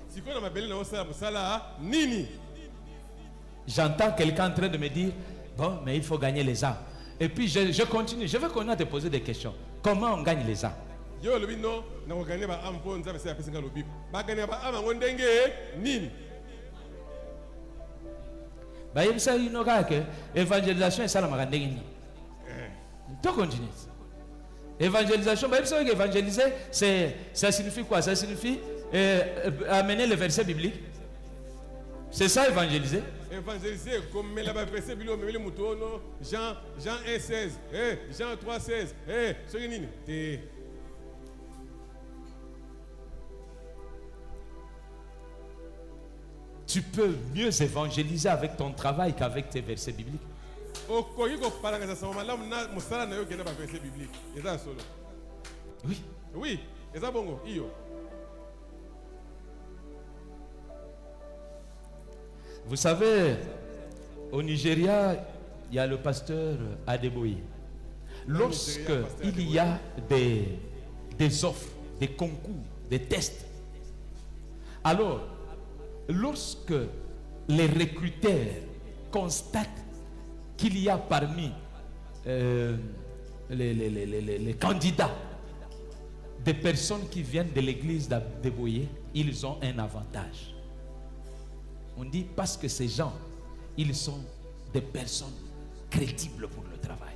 J'entends quelqu'un en train de me dire, bon, mais il faut gagner les âmes. Et puis je continue, je veux qu'on a te poser des questions. Comment on gagne les âmes? ça il n'aura que évangélisation et ça la marandéni. Tu continues. Évangélisation, ça évangéliser, ça signifie quoi? Ça signifie amener le verset biblique. C'est ça évangéliser. Évangéliser comme la verset biblique, mais le mouton, Jean 1,16, Jean 3,16, ce qui est. Tu peux mieux évangéliser avec ton travail qu'avec tes versets bibliques. Oui. Oui, c'est ça bon. Vous savez, au Nigeria, il y a le pasteur Adeboye. Lorsque il y a des offres, des concours, des tests, alors, lorsque les recruteurs constatent qu'il y a parmi les candidats des personnes qui viennent de l'église d'Adeboye, ils ont un avantage. On dit parce que ces gens, ils sont des personnes crédibles pour le travail.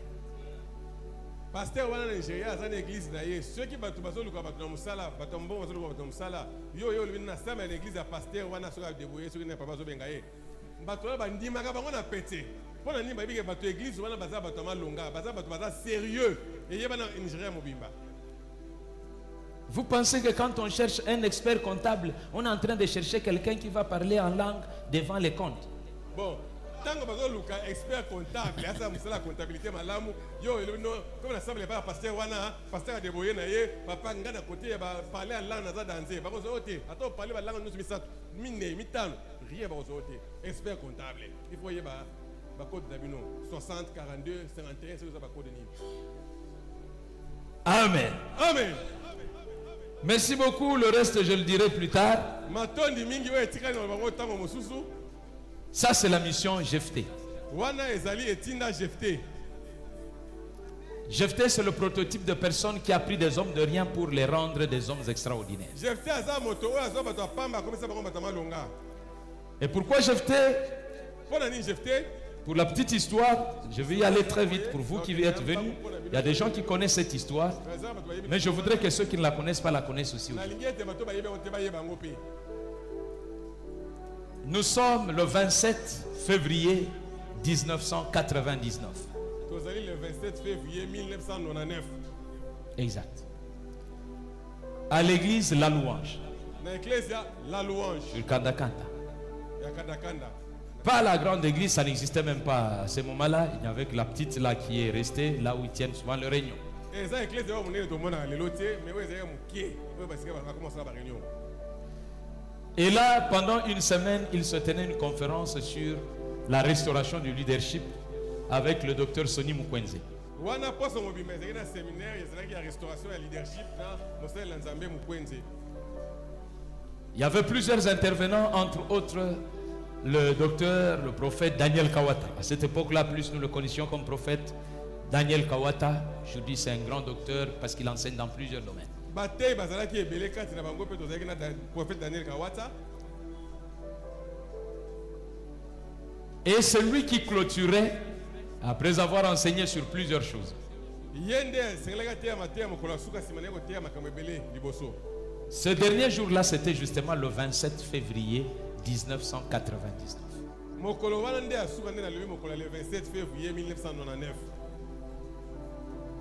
Pasteur wana Nigeria za l'église na ye ceux qui batu bazoluka batu na musala batu mbongo bazoluka batu na musala yo lubina sama l'église ya pasteur wana soka Adeboye soki na papa zo benga ye batu ba ndima ka bango na pété pona ndima bike batu église wana baza batu malonga baza batu baza sérieux et ye bana Nigeria mobimba. Vous pensez que quand on cherche un expert comptable, on est en train de chercher quelqu'un qui va parler en langue devant les comptes? Bon, tant que vous avez expert comptable, ça la comptabilité malamu, yo comme la semble pas pasteur wana, pasteur Adeboye na ye, papa ngana côté ba parler en langue za danser, ba ko zote, attends parler ba langue nous misat, mine mitano, rien ba ko zote, expert comptable. Il faut y ba code d'abino 60 42 51 c'est ça ba code ni. Amen. Amen. Merci beaucoup, le reste je le dirai plus tard. Ça c'est la mission Jephté. Jephté c'est le prototype de personne qui a pris des hommes de rien pour les rendre des hommes extraordinaires. Et pourquoi Jephté? Pour la petite histoire, je vais y aller très vite pour vous qui êtes venus. Il y a des gens qui connaissent cette histoire, mais je voudrais que ceux qui ne la connaissent pas la connaissent aussi. Nous sommes le 27 février 1999. Le 27 février 1999. Exact. À l'église La Louange. La Louange. Sur Kandakanda. Pas la grande église, ça n'existait même pas à ce moment-là. Il y avait que la petite là qui est restée là où ils tiennent souvent le réunion. Et là, pendant une semaine, il se tenait une conférence sur la restauration du leadership avec le docteur Sonny Mukwenze. Il y avait plusieurs intervenants, entre autres le docteur, le prophète Daniel Kawata. À cette époque-là, plus nous le connaissions comme prophète Daniel Kawata. Je dis c'est un grand docteur parce qu'il enseigne dans plusieurs domaines. Et c'est lui qui clôturait après avoir enseigné sur plusieurs choses. Ce dernier jour-là, c'était justement le 27 février 1999.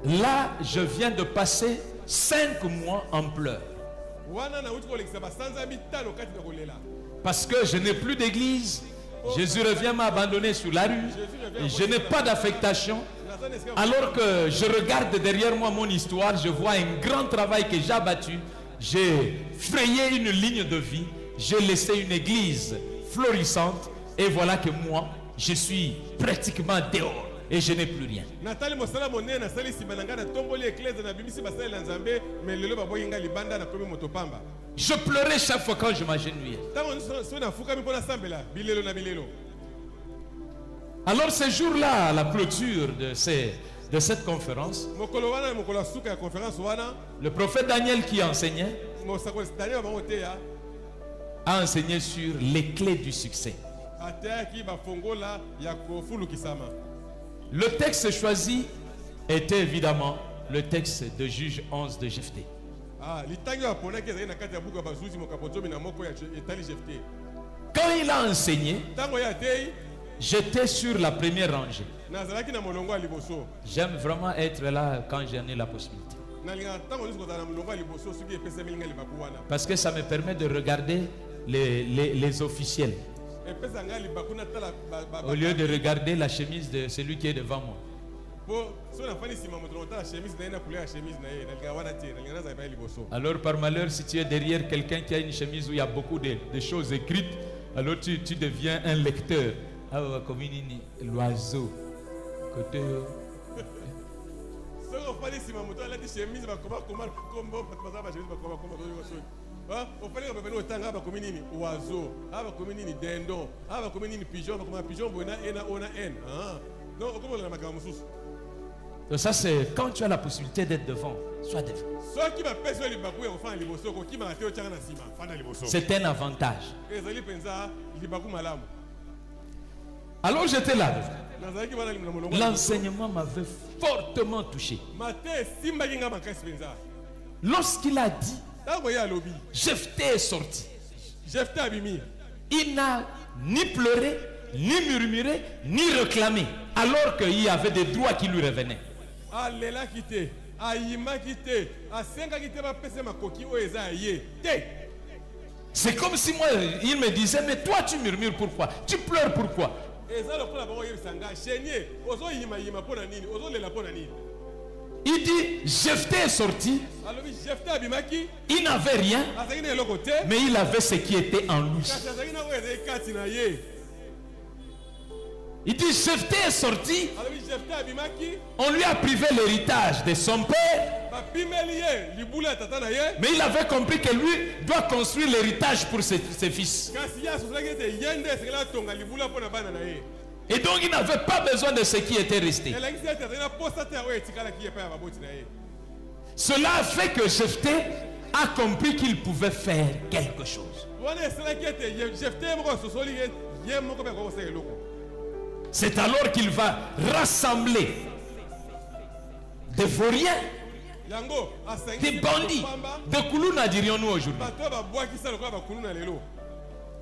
Là, je viens de passer 5 mois en pleurs. Parce que je n'ai plus d'église. Jésus revient m'abandonner sur la rue. Je n'ai pas d'affectation. Alors que je regarde derrière moi mon histoire, je vois un grand travail que j'ai abattu. J'ai frayé une ligne de vie. J'ai laissé une église florissante. Et voilà que moi, je suis pratiquement dehors. Et je n'ai plus rien. Je pleurais chaque fois quand je m'agenouillais. Alors ce jour-là, à la clôture de cette conférence, le prophète Daniel qui enseignait a enseigné sur les clés du succès. ateyaki bafongola ya kofulukisama. Le texte choisi était évidemment le texte de Juge 11 de Jephthé. Quand il a enseigné, j'étais sur la première rangée. J'aime vraiment être là quand j'en ai la possibilité. Parce que ça me permet de regarder les officiels au lieu de regarder la chemise de celui qui est devant moi. Alors par malheur, si tu es derrière quelqu'un qui a une chemise où il y a beaucoup de choses écrites, alors tu deviens un lecteur. Ah, comme l'oiseau. Côté. Donc ça c'est quand tu as la possibilité d'être devant, sois devant. C'est un avantage. Alors j'étais là. L'enseignement m'avait fortement touché. Lorsqu'il a dit, Jephthé est sorti. Il n'a ni pleuré, ni murmuré, ni réclamé, alors qu'il y avait des droits qui lui revenaient. C'est comme si moi, il me disait, mais toi tu murmures pourquoi? Tu pleures pourquoi? Il dit, Jephthé est sorti. Il n'avait rien, mais il avait ce qui était en lui. Il dit, Jephthé est sorti. On lui a privé l'héritage de son père. Mais il avait compris que lui doit construire l'héritage pour ses fils. Et donc il n'avait pas besoin de ce qui était resté. Cela a fait que Jephthé a compris qu'il pouvait faire quelque chose. C'est alors qu'il va rassembler des vauriens, des bandits, de Koulouna dirions-nous aujourd'hui.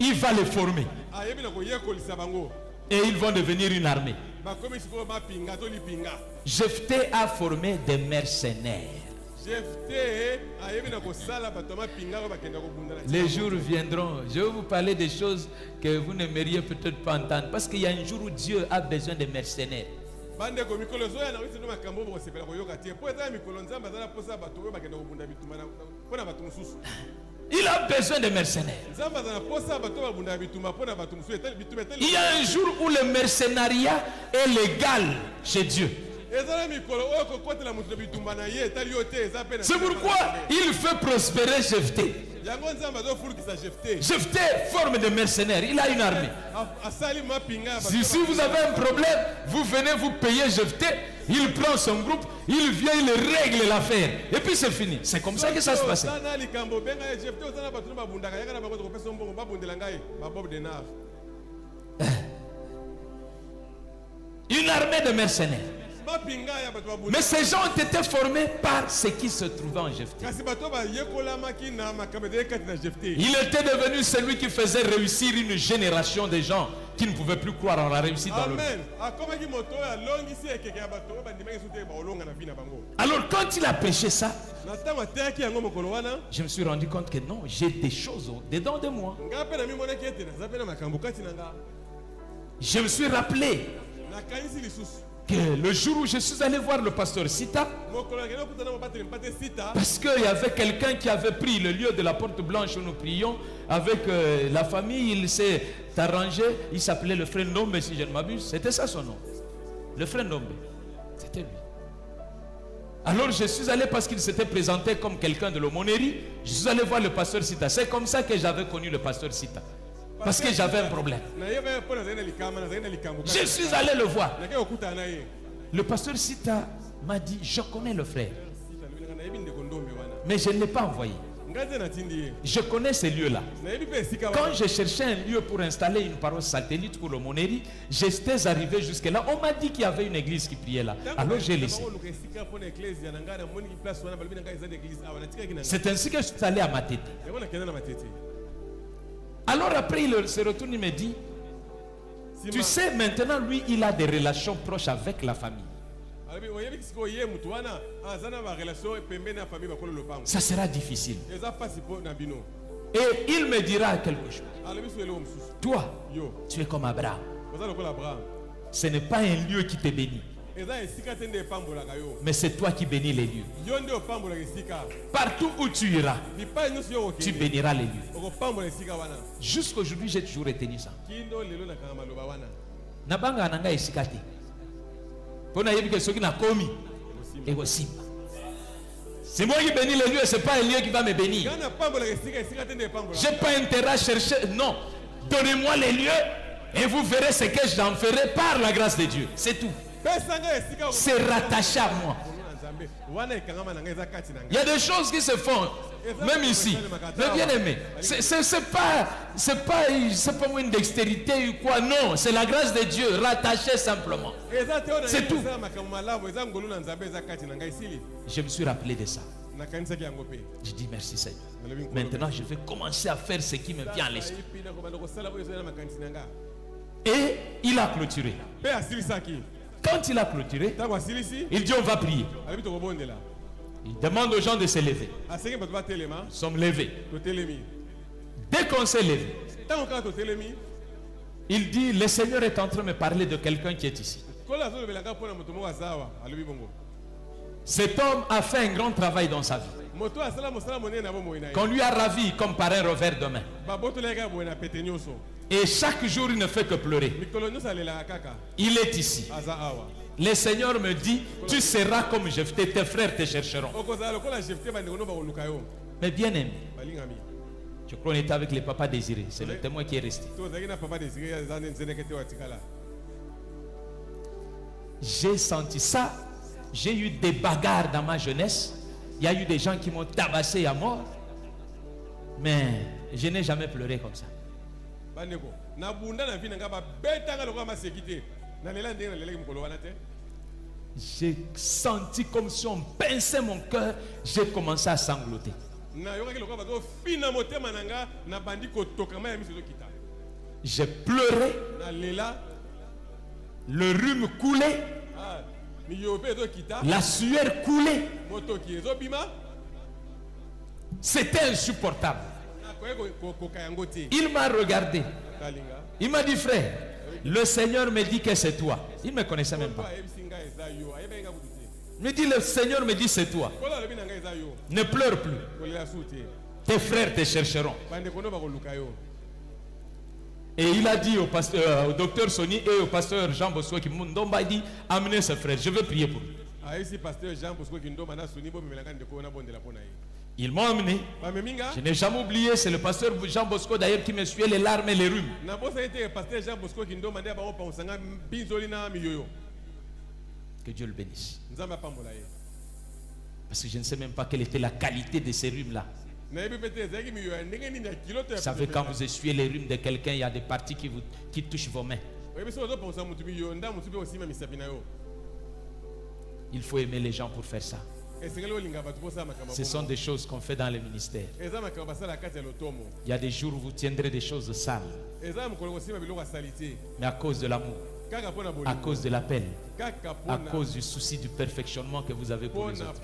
Il va les former. Et ils vont devenir une armée. Jephthé a formé des mercenaires. Les jours viendront. Je vais vous parler des choses que vous n'aimeriez peut-être pas entendre. Parce qu'il y a un jour où Dieu a besoin de mercenaires. Il a besoin de mercenaires. Il y a un jour où le mercenariat est légal chez Dieu. C'est pourquoi il fait prospérer Jephthé. Jephthé forme de mercenaires. Il a une armée. Si vous avez un problème, vous venez vous payer Jephthé. Il prend son groupe, il vient, il règle l'affaire. Et puis c'est fini. C'est comme ça que ça se passe. Une armée de mercenaires. Mais ces gens ont été formés par ce qui se trouvait en Jephthé. Il était devenu celui qui faisait réussir une génération de gens qui ne pouvaient plus croire en la réussite dans le monde. Alors quand il a prêché ça, je me suis rendu compte que non, j'ai des choses dedans de moi. Je me suis rappelé que le jour où je suis allé voir le pasteur Sita, parce qu'il y avait quelqu'un qui avait pris le lieu de la porte blanche où nous prions avec la famille, il s'est arrangé, il s'appelait le frère Nombe si je ne m'abuse, c'était ça son nom, le frère Nombe, c'était lui. Alors je suis allé parce qu'il s'était présenté comme quelqu'un de l'aumônerie, je suis allé voir le pasteur Sita, c'est comme ça que j'avais connu le pasteur Sita. Parce que j'avais un problème. Je suis allé le voir. Le pasteur Sita m'a dit, je connais le frère. Mais je ne l'ai pas envoyé. Je connais ces lieux-là. Quand je cherchais un lieu pour installer une paroisse satellite pour l'aumônerie, j'étais arrivé jusque-là. On m'a dit qu'il y avait une église qui priait là. Alors j'ai laissé. C'est ainsi que je suis allé à Matete. Alors après, il se retourne, il me dit, tu sais, maintenant, lui, il a des relations proches avec la famille. Ça sera difficile. Et il me dira quelque chose. Toi, tu es comme Abraham. Ce n'est pas un lieu qui te bénit, mais c'est toi qui bénis les lieux. Partout où tu iras, tu béniras les lieux. Jusqu'aujourd'hui, j'ai toujours retenu ça. Nabanga nanga esikate. Pona yebi que ceux qui n'a commis et aussi. C'est moi qui bénis les lieux, c'est pas un lieu qui va me bénir. J'ai pas intérêt à chercher. Non, donnez-moi les lieux et vous verrez ce que j'en ferai par la grâce de Dieu. C'est tout. C'est rattaché à moi. Il y a des choses qui se font, même ici. Mais bien aimé, c'est pas une dextérité ou quoi. Non, c'est la grâce de Dieu, rattachée simplement. C'est tout. Je me suis rappelé de ça. Je dis merci Seigneur. Maintenant, je vais commencer à faire ce qui me vient à l'esprit. Et il a clôturé. Quand il a clôturé, il dit on va prier. Il demande aux gens de se lever. Nous sommes levés. Dès qu'on s'est levé, il dit le Seigneur est en train de me parler de quelqu'un qui est ici. Cet homme a fait un grand travail dans sa vie, qu'on lui a ravi comme par un revers de main. Et chaque jour il ne fait que pleurer. Il est ici. Le Seigneur me dit, tu seras comme Jephthé, tes frères te chercheront. Mais bien aimé, je crois qu'on était avec le papa Désiré, c'est le témoin qui est resté. J'ai senti ça. J'ai eu des bagarres dans ma jeunesse. Il y a eu des gens qui m'ont tabassé à mort. Mais je n'ai jamais pleuré comme ça. J'ai senti comme si on pinçait mon cœur. J'ai commencé à sangloter. J'ai pleuré. Le rhume coulait. La sueur coulait. C'était insupportable. Il m'a regardé. Il m'a dit, frère, le Seigneur me dit que c'est toi. Il ne me connaissait même pas. Il me dit, le Seigneur me dit c'est toi. Ne pleure plus. Tes frères te chercheront. Et il a dit au docteur Sony et au pasteur Jean Bosco qui m'ont dit, amenez ce frère, je veux prier pour lui. Ils m'ont amené. Je n'ai jamais oublié, c'est le pasteur Jean Bosco d'ailleurs qui me suait les larmes et les rhumes. Que Dieu le bénisse. Parce que je ne sais même pas quelle était la qualité de ces rhumes-là. Vous savez, quand vous essuyez les rhumes de quelqu'un, il y a des parties qui touchent vos mains. Il faut aimer les gens pour faire ça. Ce sont des choses qu'on fait dans le ministère. Il y a des jours où vous tiendrez des choses sales. Mais à cause de l'amour, à cause de l'appel, à cause du souci du perfectionnement que vous avez pour les autres.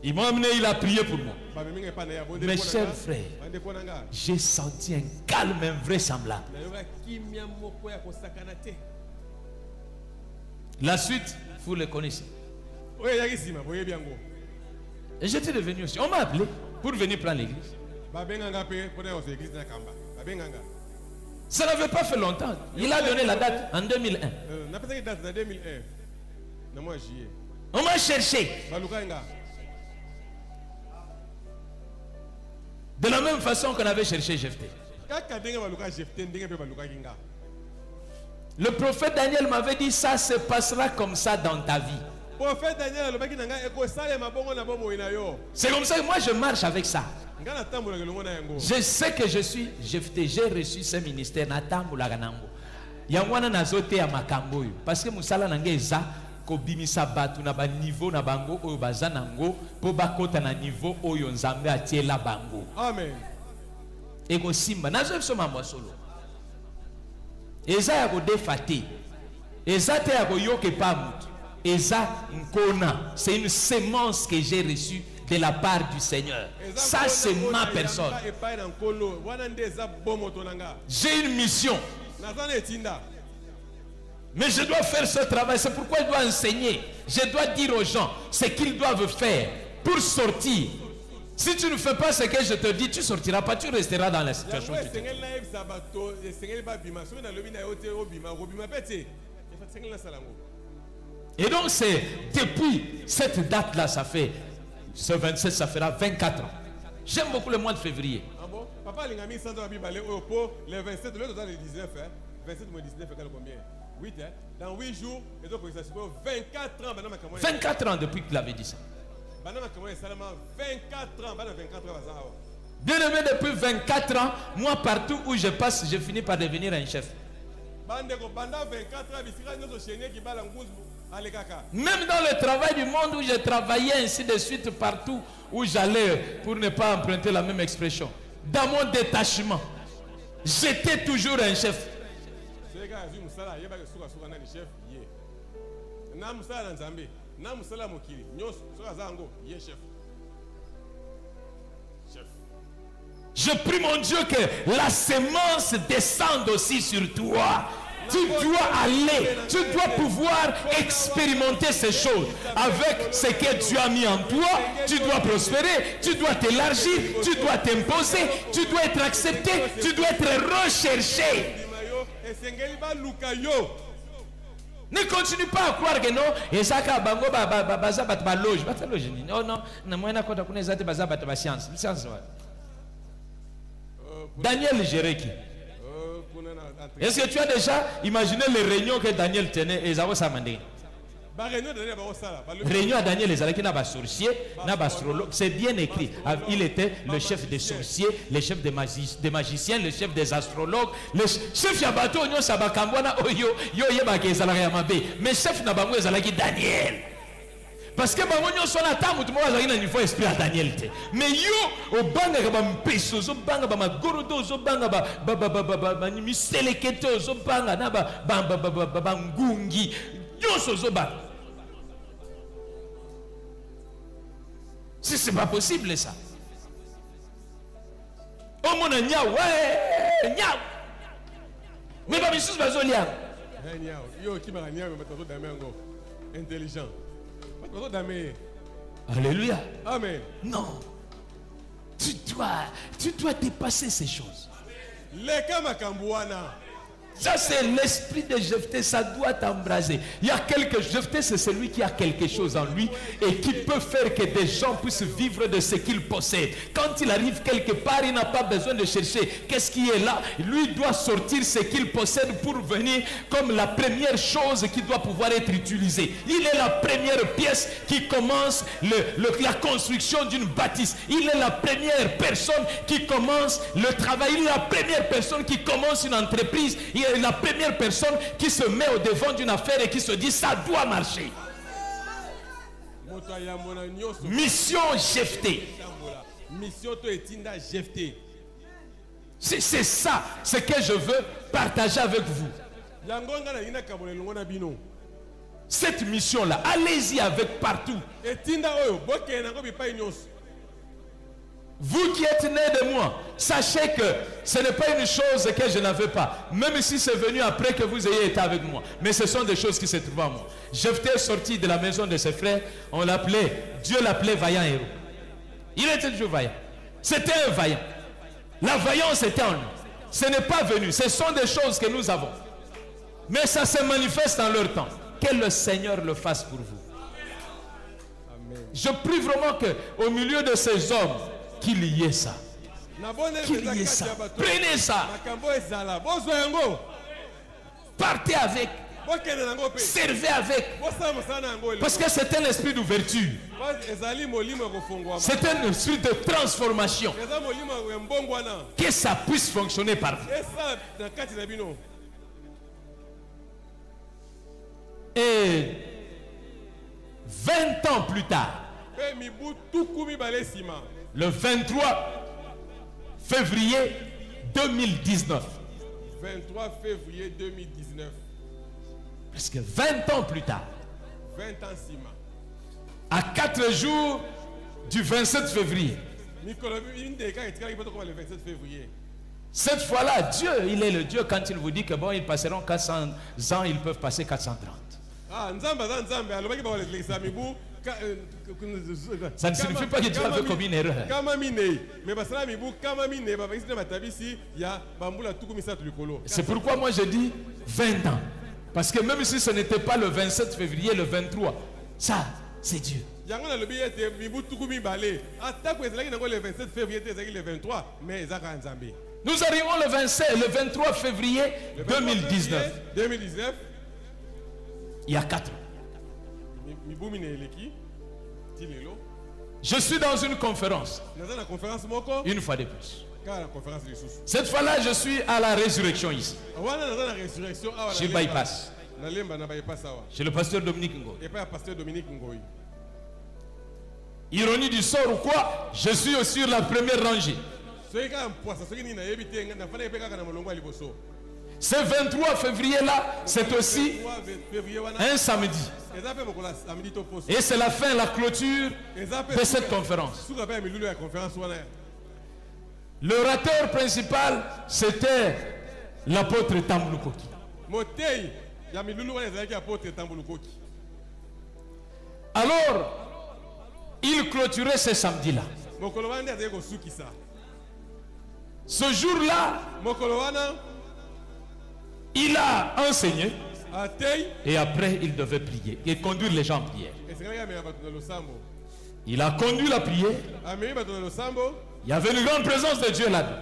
Il m'a amené, il a prié pour moi. Mes chers frères, j'ai senti un calme invraisemblable. La suite, vous le connaissez. Et j'étais devenu aussi. On m'a appelé pour venir prendre l'église. Ça n'avait pas fait longtemps. Il a donné la date en 2001. On m'a cherché. De la même façon qu'on avait cherché Jephthé. Le prophète Daniel m'avait dit, ça se passera comme ça dans ta vie. Prophète Daniel alobaki nanga ekosalema bongo na bomoi na yo. C'est comme ça que moi je marche avec ça. Ngana tambola kelongo na yango. Je sais que je suis Jephté, j'ai reçu ce ministère na tambola nango. Yangwana nazote ya makambo yo parce que musala nanga eza kobimisa batu na ba niveau na bango oyo baza nango po bakota na niveau oyo Nzambe atiela bango. Amen. Ego simba nazo soma mbosolo. Eza ya kodefate. Eza te ya koyoke pa mutu. Eza nkona, c'est une sémence que j'ai reçue de la part du Seigneur. Ça c'est ma personne. J'ai une mission. Mais je dois faire ce travail. C'est pourquoi je dois enseigner. Je dois dire aux gens ce qu'ils doivent faire pour sortir. Si tu ne fais pas ce que je te dis, tu ne sortiras pas, tu resteras dans la situation. Et donc c'est depuis cette date-là, ça fait, ce 27, ça fera 24 ans. J'aime beaucoup le mois de février. Ah bon? Papa, le 27, le 27, le 19, 27 moins 19, combien? 8, hein? Dans 8 jours, et donc, ça se 24 ans. 24 ans depuis qu'il avait dit ça. 24 ans, 24 ans. Bien aimé, depuis 24 ans, moi partout où je passe, je finis par devenir un chef. Même dans le travail du monde où je travaillais ainsi de suite, partout où j'allais, pour ne pas emprunter la même expression, dans mon détachement, j'étais toujours un chef. Je prie mon Dieu que la sémence descende aussi sur toi. Tu dois aller, tu dois pouvoir expérimenter ces choses. Avec ce que tu as mis en toi, tu dois prospérer, tu dois t'élargir, tu dois t'imposer, tu dois être accepté, tu dois être recherché. Ne continue pas à croire que non. Et ça, bango ba loge. Non, non, non, science. Daniel gérait qui? Est-ce que tu as déjà imaginé les réunions que Daniel tenait et Zao Samandé? Réunion à Daniel, les alaki n'a pas sorcier, n'a pas astrologue. C'est bien écrit. Il était le chef des sorciers, le chef des magiciens, le chef des astrologues, le chef Yabato, Nyo Sabakambwana, Oyo, Yo Yebake Zalakayamabe. Mais chef Nabango Zalaki Daniel. Parce que bango son attaque tout monde a niveau esprit à Daniel te. Mais yo au banga ba mpeso zo banga ba magorodo zo banga ba ni seleketo zo banga na ba ngungi yo zo ba. Si c'est pas possible ça. Oh mon nya ouais nya. Mais ba bisus ba zo lia. Yo ki ba nya ba to damengo intelligent. Alléluia. Amen. Non. Tu dois dépasser ces choses. Ça c'est l'esprit de Jephté, ça doit t'embraser. Il y a Jephté, c'est celui qui a quelque chose en lui et qui peut faire que des gens puissent vivre de ce qu'il possède. Quand il arrive quelque part, il n'a pas besoin de chercher qu'est-ce qui est là. Lui doit sortir ce qu'il possède pour venir comme la première chose qui doit pouvoir être utilisée. Il est la première pièce qui commence la construction d'une bâtisse. Il est la première personne qui commence le travail. Il est la première personne qui commence une entreprise. Il est la première personne qui se met au devant d'une affaire et qui se dit ça doit marcher. Mission Jephté. C'est ça ce que je veux partager avec vous. Cette mission-là, allez-y avec partout. Vous qui êtes nés de moi, sachez que ce n'est pas une chose que je n'avais pas. Même si c'est venu après que vous ayez été avec moi. Mais ce sont des choses qui se trouvent en moi. Jephté est sorti de la maison de ses frères. On l'appelait, Dieu l'appelait vaillant héros. Il était toujours vaillant. C'était un vaillant. La vaillance était en lui. Ce n'est pas venu. Ce sont des choses que nous avons. Mais ça se manifeste en leur temps. Que le Seigneur le fasse pour vous. Amen. Je prie vraiment qu'au milieu de ces hommes, qu'il y ait ça. Qu'il y ait ça. Prenez ça. Partez avec. Servez avec. Parce que c'est un esprit d'ouverture. C'est un esprit de transformation. Que ça puisse fonctionner par vous. Et 20 ans plus tard, le 23 février 2019, 23 février 2019, presque 20 ans plus tard, 20 ans Sima, à 4 jours du 27 février, cette fois-là, Dieu, il est le Dieu quand il vous dit que bon, ils passeront 400 ans, ils peuvent passer 430. Ça ne signifie pas que Dieu avait commis une erreur. C'est pourquoi moi je dis 20 ans. Parce que même si ce n'était pas le 27 février, le 23, ça, c'est Dieu. Nous arrivons le 23 février 2019. Il y a 4 ans. Je suis dans une conférence. Une fois de plus. Cette fois-là, je suis à la résurrection ici. Chez Bypass. Chez le pasteur Dominique Ngoy. Ironie du sort ou quoi? Je suis aussi sur la première rangée. Ce 23 février-là, c'est aussi un samedi. Et c'est la fin, la clôture de cette conférence. L'orateur principal, c'était l'apôtre Tambulukoki. Alors, il clôturait ce samedi-là. Ce jour-là, il a enseigné et après il devait prier et conduire les gens en prière. Il a conduit la prière. Il y avait une grande présence de Dieu là-dedans.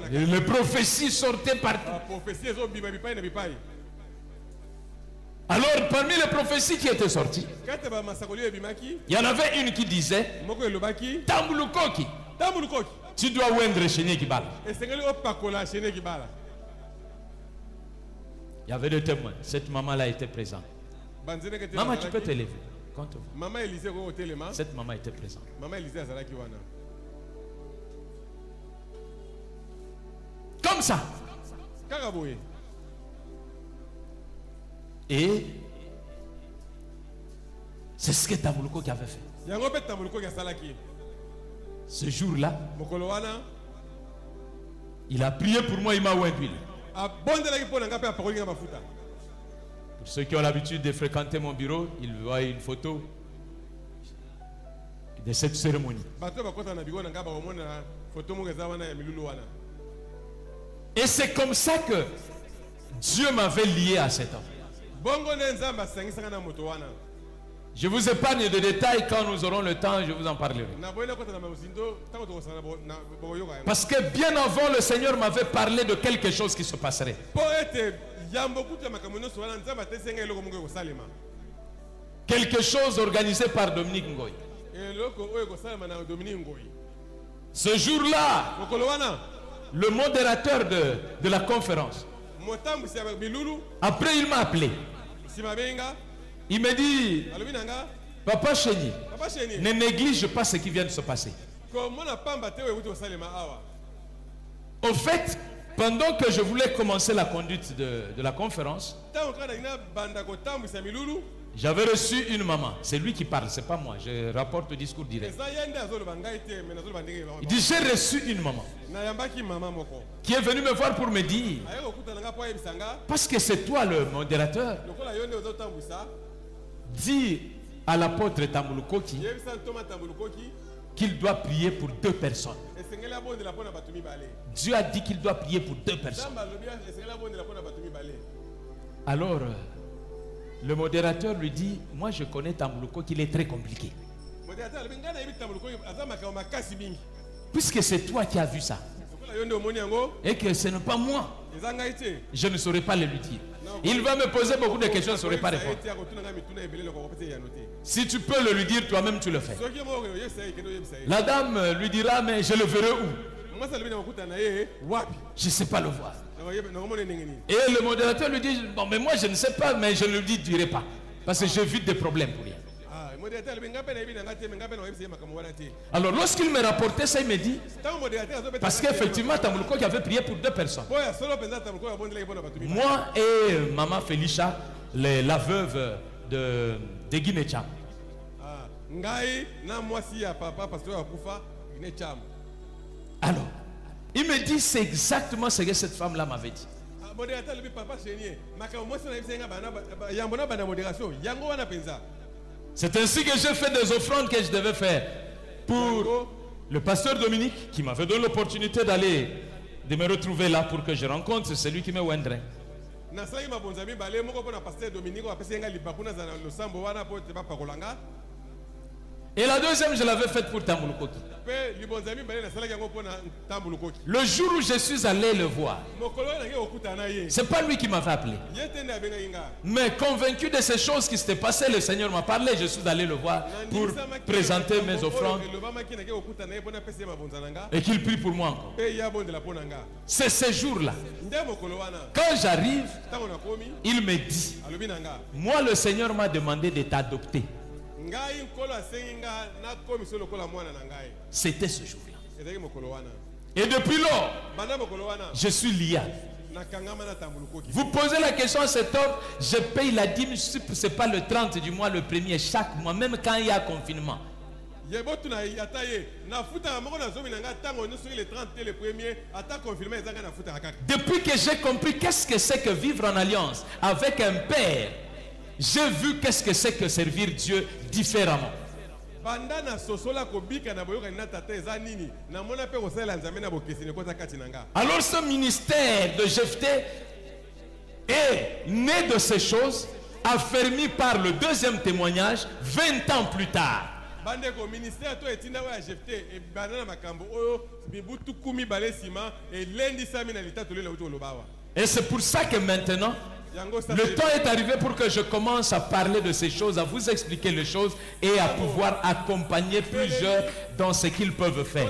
Les prophéties sortaient partout. Alors parmi les prophéties qui étaient sorties, il y en avait une qui disait Tambulukoki, tu dois oindre Chéné Kibala. Il y avait deux témoins. Cette maman-là était présente. Maman, tu peux te lever. Cette maman était présente. Comme ça. Et c'est ce que Tambuluko qui avait fait. Ce jour-là, il a prié pour moi, il m'a oint d'huile. Pour ceux qui ont l'habitude de fréquenter mon bureau, ils voient une photo de cette cérémonie. Et c'est comme ça que Dieu m'avait lié à cet homme. Je vous épargne de détails, quand nous aurons le temps, je vous en parlerai. Parce que bien avant, le Seigneur m'avait parlé de quelque chose qui se passerait. Quelque chose organisé par Dominique Ngoy. Ce jour-là, le modérateur de la conférence, après il m'a appelé. Il me dit, Papa Chéni, ne néglige pas ce qui vient de se passer. Au fait, pendant que je voulais commencer la conduite de la conférence, j'avais reçu une maman. C'est lui qui parle, c'est pas moi. Je rapporte le discours direct. Il dit, j'ai reçu une maman qui est venue me voir pour me dire, parce que c'est toi le modérateur, dis à l'apôtre Tambulukoki qu'il doit prier pour 2 personnes. Dieu a dit qu'il doit prier pour 2 personnes. Alors, le modérateur lui dit, moi je connais Tambulukoki, il est très compliqué. Puisque c'est toi qui as vu ça, et que ce n'est pas moi, je ne saurais pas le lui dire. Il va me poser beaucoup de questions, je ne saurais pas répondre. Si tu peux le lui dire, toi-même tu le fais. La dame lui dira, mais je le verrai où? Je ne sais pas le voir. Et le modérateur lui dit, bon, mais moi je ne sais pas, mais je ne lui dirai pas. Parce que j'évite des problèmes pour rien. Alors lorsqu'il me rapportait ça, il me dit, parce qu'effectivement Tambuluko qui avait prié pour 2 personnes, moi et maman Felicia, la veuve de Guinecham. Alors il me dit, c'est exactement ce que cette femme là m'avait dit. C'est ainsi que j'ai fait des offrandes que je devais faire pour le pasteur Dominique qui m'avait donné l'opportunité de me retrouver là pour que je rencontre celui qui me oindrait. Et la deuxième, je l'avais faite pour Tambuluko. Le jour où je suis allé le voir, c'est pas lui qui m'avait appelé. Mais convaincu de ces choses qui s'étaient passées, le Seigneur m'a parlé, je suis allé le voir pour présenter mes offrandes et qu'il prie pour moi encore. C'est ce jour-là. Quand j'arrive, il me dit, moi le Seigneur m'a demandé de t'adopter. C'était ce jour-là. Et depuis lors, je suis lié. Vous posez la question à cet homme, je paye la dîme, ce n'est pas le 30 du mois, le premier, chaque mois, même quand il y a confinement. Depuis que j'ai compris qu'est-ce que c'est que vivre en alliance avec un père, j'ai vu qu'est-ce que c'est que servir Dieu différemment. Alors ce ministère de Jephthé est né de ces choses, affermi par le deuxième témoignage 20 ans plus tard. Et c'est pour ça que maintenant le temps est arrivé pour que je commence à parler de ces choses, à vous expliquer les choses et à pouvoir accompagner plusieurs dans ce qu'ils peuvent faire.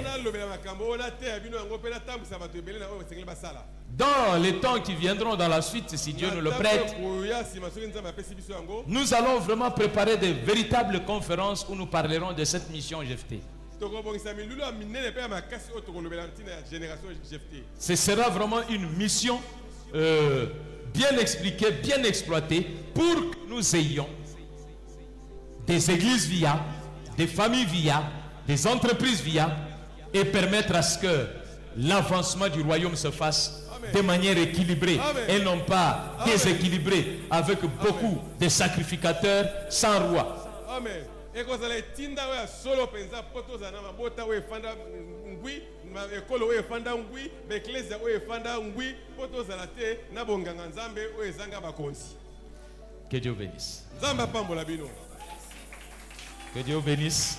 Dans les temps qui viendront dans la suite, si Dieu nous le prête, nous allons vraiment préparer de véritables conférences où nous parlerons de cette mission Jephthé. Ce sera vraiment une mission bien expliquée, bien exploitée, pour que nous ayons des églises via, des familles via, des entreprises via, et permettre à ce que l'avancement du royaume se fasse de manière équilibrée. Amen. Et non pas déséquilibrée, avec beaucoup de sacrificateurs sans roi. Amen. Que Dieu bénisse. Que Dieu bénisse.